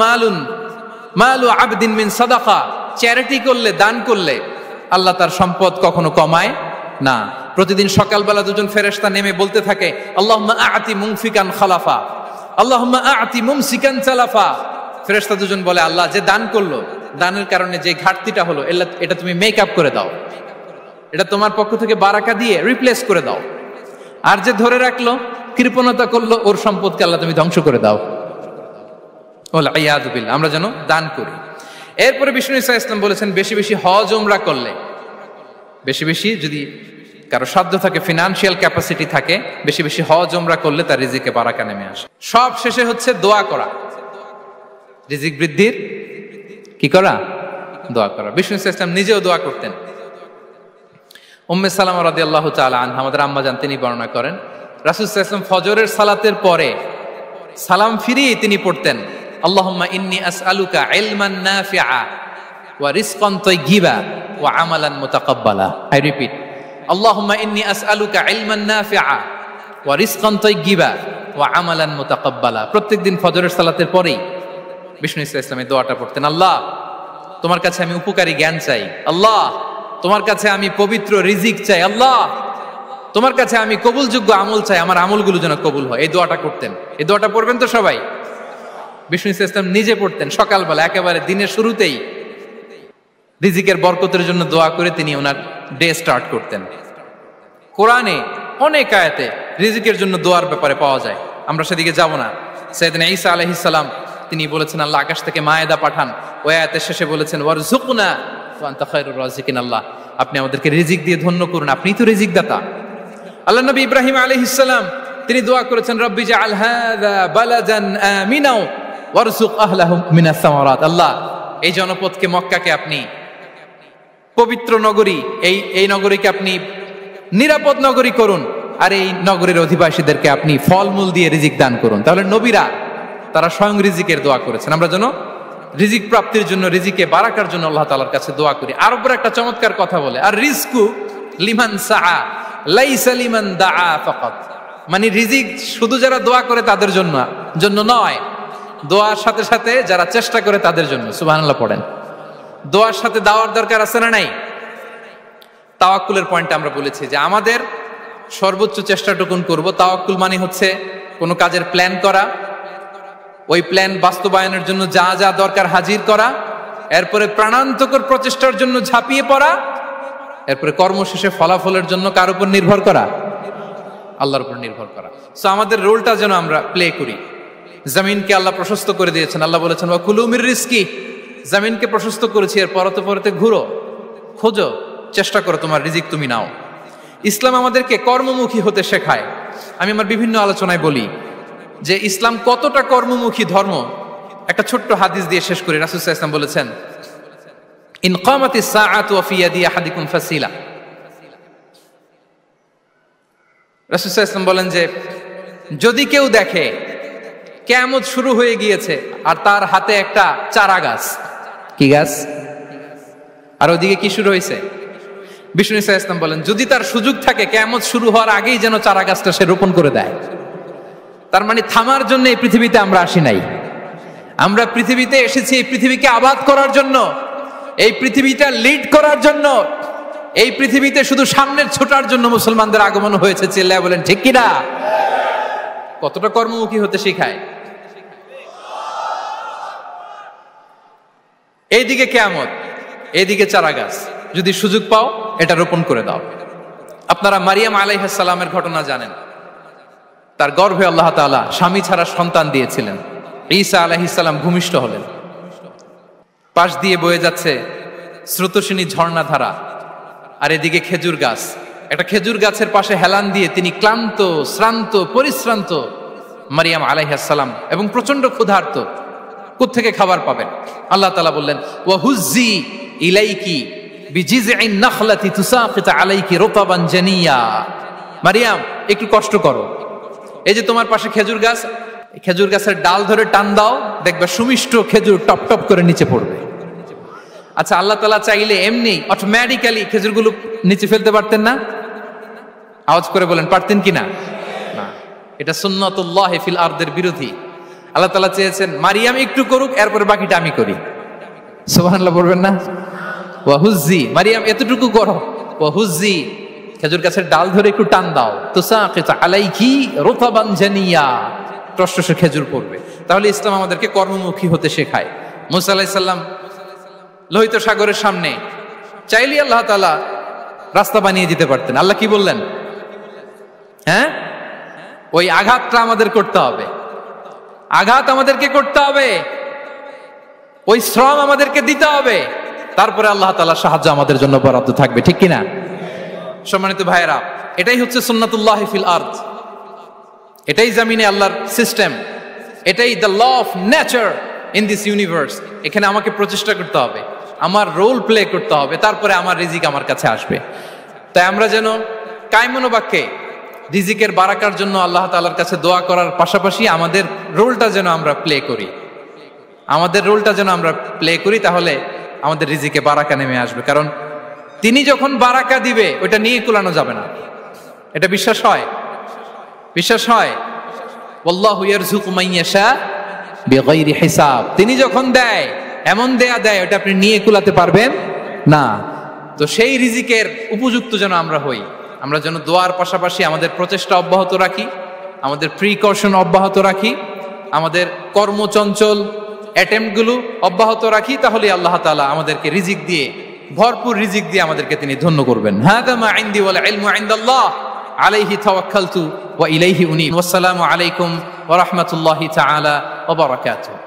মালু আবদিন মিন সাদাকা, চ্যারিটি করলে, দান করলে আল্লাহ তার সম্পদ কখনো কমায় না। প্রতিদিন সকালবেলা দুজন ফেরেশতা নেমে বলতে থাকে আল্লাহুম্মা আ'তি মুনফিকান খালাফা, আল্লাহুম্মা আ'তি মুমসিকান সালাফা। ফেরেশতা দুজন বলে আল্লাহ, যে দান করলো, দানের কারণে যে ঘাটতিটা হলো এটা তুমি মেক আপ করে দাও, এটা তোমার পক্ষ থেকে বারাকা দিয়ে রিপ্লেস করে দাও। আর যে ধরে রাখলো, কৃপণতা করলো, ওর সম্পদকে আল্লাহ তুমি ধ্বংস করে দাও। ওয়াল ইয়াদু বিল্লাহ। আমরা যেন দান করি। এরপরে বিষ্ণু ইসা ইসলাম বলেছেন বেশি বেশি হজ উমরা করলে, বেশি বেশি যদি কারো সাধ্য থাকে, ফিনান্সিয়াল ক্যাপাসিটি থাকে, বেশি বেশি হজ উমরা করলে তার রিজিকে বারাকা নেমে আসে। সব শেষে হচ্ছে দোয়া করা, রিজিক বৃদ্ধির কি করা? দোয়া করা। বিষ্ণু ইসা ইসলাম নিজেও দোয়া করতেন। উম্মে সালামা রাদিয়াল্লাহু তাআলা আনহা, আমাদের আম্মা জান, তিনি বর্ণনা করেন রাসূল সাল্লাল্লাহু আলাইহি ওয়াসাল্লাম ফজরের সালাতের পরে সালাম ফিরিয়ে তিনি পড়তেন আল্লাহুম্মা ইন্নী আসআলুকা ইলমান নাফিআ ওয়া রিজকান তাইয়্যিবা ওয়া আমালান মুতাকাব্বালা। আই রিপিট, আল্লাহুম্মা ইন্নী আসআলুকা ইলমান নাফিআ ওয়া রিজকান তাইয়্যিবা ওয়া আমালান মুতাকাব্বালা। প্রত্যেকদিন ফজরের সালাতের পরেই বিষ্ণু ইসলাম এই দোয়াটা পড়তেন। আল্লাহ, তোমার কাছে আমি উপকারী জ্ঞান চাই। আল্লাহ, তোমার কাছে আমি পবিত্র রিজিক চাই। আল্লাহ, তোমার কাছে আমি কবুলযোগ্য আমল চাই, আমার আমলগুলো যেন কবুল হয়। এই দোয়াটা করতেন। এই দোয়াটা পড়বেন তো সবাই। বিষ্ণু ইসলাম নিজে পড়তেন সকালবেলা, একেবারে দিনের শুরুতেই রিজিকের বরকতের জন্য দোয়া করে তিনি ওনার ডে স্টার্ট করতেন। কোরআনে অনেক আয়াতে রিজিকের জন্য দোয়ার ব্যাপারে পাওয়া যায়, আমরা সেদিকে যাব না। সাইয়েদনা ঈসা আলাইহিস সালাম তিনি বলেছেন আল্লাহ আকাশ থেকে মায়েদা পাঠান, ওই আয়াতের শেষে বলেছেন ওয়ারযুকনা ওয়া আনতা খায়রুর রাযিকিন, আল্লাহ আপনি আমাদেরকে রিজিক দিয়ে ধন্য করুন, আপনিই তো রিজিক দাতা। আল্লাহ নবী ইব্রাহিম আলাইহিস সালাম তিনি দোয়া করেছেন রব্বি জাআল হাযা বালাদান আমিনা ওয়ারযুক আহলাহু মিনাস সামারাত, আল্লাহ এই জনপদকে, মক্কাকে আপনি পবিত্র নগরী, এই নগরীকে আপনি নিরাপদ নগরী করুন, আর এই নগরীর অধিবাসীদেরকে আপনি ফলমূল দিয়ে রিজিক দান করুন। তাহলে নবীরা তারা স্বয়ং রিজিকের দোয়া করেছেন। আমরা যেন রিজিক প্রাপ্তির জন্য, রিজিকে বারাকার জন্য আল্লাহ তাআলার কাছে দোয়া করি। আরবরা একটা চমৎকার কথা বলে, আর রিজকু লিমান সাআ লাইসা লিমান দাআ ফাকাত, মানে রিজিক শুধু যারা দোয়া করে তাদের জন্য নয়, দোয়ার সাথে সাথে যারা চেষ্টা করে তাদের জন্য। সুবহানাল্লাহ পড়েন। দোয়ার সাথে দাওয়ার দরকার আছে না নাই? তাওয়াক্কুলের পয়েন্টে আমরা বলেছি যে আমাদের সর্বোচ্চ চেষ্টাটুকুন করব। তাওয়াক্কুল মানে হচ্ছে কোনো কাজের প্ল্যান করা, ওই প্ল্যান বাস্তবায়নের জন্য যা যা দরকার হাজির করা, এরপরে প্রাণান্তকর প্রচেষ্টার জন্য ঝাঁপিয়ে পড়া, এরপরে কর্মশেষে ফলাফলের জন্য কার উপর নির্ভর করা? আল্লাহর উপর নির্ভর করা। সো আমাদের রোলটা যেন আমরা প্লে করি। জমিনকে আল্লাহ প্রশস্ত করে দিয়েছেন, আল্লাহ বলেছেন ওয়া কুলু মির রিজকি, জমিনকে প্রশস্ত করেছি, এর পরতে পরতে ঘুরো, খোঁজো, চেষ্টা করো তোমার রিজিক তুমি নাও। ইসলাম আমাদেরকে কর্মমুখী হতে শেখায়। আমি আমার বিভিন্ন আলোচনায় বলি যে ইসলাম কতটা কর্মমুখী ধর্ম। একটা ছোট্ট হাদিস দিয়ে শেষ করি। রাসূল সাল্লাল্লাহু আলাইহি ওয়াসাল্লাম বলেছেন ইন কামাতিস সাআতু ওয়া ফি ইয়াদি আহাদিকুম ফাসিলা। রাসূল সাল্লাল্লাহু আলাইহি ওয়াসাল্লাম বলেন যে যদি কেউ দেখে কিয়ামত শুরু হয়ে গিয়েছে আর তার হাতে একটা চারা গাছ, কি গাছ? আর ওদিকে কি শুরু হয়েছে? বিষ্ণু ইসা ইসলাম বলেন যদি তার সুযোগ থাকে কিয়ামত শুরু হওয়ার আগেই যেন চারা গাছটা সে রোপণ করে দেয়। তার মানে থামার জন্য এই পৃথিবীতে আমরা আসি নাই। আমরা পৃথিবীতে এসেছি এই পৃথিবীকে আবাদ করার জন্য, এই পৃথিবীটা লিড করার জন্য। এই পৃথিবীতে শুধু সামনের ছোটার জন্য মুসলমানদের আগমন হয়েছে। চিল্লায় বলেন ঠিক কিনা? কতটা কর্মমুখী হতে শেখায়। এইদিকে কিয়ামত, এইদিকে চারা গাছ, যদি সুযোগ পাও এটা রোপণ করে দাও। আপনারা মারিয়াম আলাইহিস সালামের ঘটনা জানেন। তার গর্ভে আল্লাহ তাআলা স্বামী ছাড়া সন্তান দিয়েছিলেন। ঈসা আলাইহিস সালাম ভূমিষ্ঠ হলেন। পাশ দিয়ে বয়ে যাচ্ছে স্রোতস্বিনী ঝর্ণাধারা, আর এদিকে খেজুর গাছ। একটা খেজুর গাছের পাশে হেলান দিয়ে তিনি ক্লান্ত, শ্রান্ত, পরিশ্রান্ত মারিয়াম আলাইহিস সালাম, এবং প্রচন্ড ক্ষুধার্ত। কোত্থেকে খাবার পাবেন? আল্লাহ তাআলা বললেন, ওয়াহুজ্জি ইলাইকি বিজিযইন নাখলাতি তুসাকিত আলাইকি রুতাবান জানিয়া। মারিয়াম, একটু কষ্ট করো, এই যে তোমার পাশে খেজুর গাছ, খেজুর গাছের ডাল ধরে টান দাও, দেখবে সুমিষ্ট খেজুর টপ টপ করে নিচে পড়বে। আচ্ছা, আল্লাহ তাআলা চাইলে এমনি অটোমেটিক্যালি খেজুরগুলো নিচে ফেলতে পারতেন না? আওয়াজ করে বলেন, পারতেন কিনা? না, এটা সুন্নাতুল্লাহি ফিল আরদের বিরোধী। আল্লাহ তাআলা চেয়েছেন মারিয়াম একটু করুক, এরপর বাকিটা আমি করি। সুবহানাল্লাহ বলবেন না? ওয়াহুজ্জি, মারিয়াম এতটুকু করো, ওয়াহুজ্জি, খেজুর গাছের ডাল ধরে একটু টান দাও, তুসাকিত আলাইকি রুতাবান জানিয়া, টসটসে খেজুর পড়বে। তাহলে ইসলাম আমাদেরকে কর্মমুখী হতে শেখায়। মুসা আলাইহিস সালাম লোহিত সাগরের সামনে চাইলে আল্লাহ তাআলা রাস্তা বানিয়ে দিতে পারতেন। আল্লাহ কি বললেন? হ্যাঁ, ওই আঘাতটা আমাদের করতে হবে, আঘাত আমাদেরকে করতে হবে, ওই শ্রম আমাদেরকে দিতে হবে, তারপরে আল্লাহ তাআলার সাহায্য আমাদের জন্য বরাদ্দ থাকবে, ঠিক কিনা? সম্মানিত ভাইয়েরা, এটাই হচ্ছে সুন্নাতুল্লাহি ফিল আরদ, এটাই জমিনে আল্লাহর সিস্টেম, এটাই the law of nature in this universe. এখানে আমাকে প্রচেষ্টা করতে হবে, আমার রোল প্লে করতে হবে, তারপরে আমার রিজিক আমার কাছে আসবে। তাই আমরা যেন কায়মনোবাক্যে রিজিকের বারাকার জন্য আল্লাহ তাআলার কাছে দোয়া করার পাশাপাশি আমাদের রোলটা যেন আমরা প্লে করি, আমাদের রোলটা যেন আমরা প্লে করি, তাহলে আমাদের রিজিকে বারাকা নেমে আসবে। কারণ তিনি যখন বারাকা দিবে ওইটা নিয়ে কুলানো যাবে না। এটা বিশ্বাস হয়? বিশ্বাস হয়? ওয়াল্লাহু ইয়ারযুকু মান ইয়াশা বিগাইরি হিসাব। তিনি যখন দেয়, এমন দেয়া দেয় ওটা আপনি নিয়ে কুলাতে পারবেন না। তো সেই রিজিকের উপযুক্ত যেন আমরা হই, আমরা যেন দোয়ার পাশাপাশি আমাদের প্রচেষ্টা অব্যাহত রাখি, আমাদের প্রিকশন অব্যাহত রাখি, আমাদের কর্মচঞ্চল অ্যাটেম্পটগুলো অব্যাহত রাখি, তাহলে আল্লাহ তাআলা আমাদেরকে রিজিক দিয়ে, ভরপুর রিজিক দিয়ে আমাদেরকে তিনি ধন্য করবেন। হাযা মা ইনদি ওয়াল ইলমু ইনদাল্লাহ আলাইহি তাওয়াক্কালতু ওয়া ইলাইহি উনীব। ওয়াসসালামু আলাইকুম ওয়া রাহমাতুল্লাহি তাআলা ওয়া বারাকাতুহু।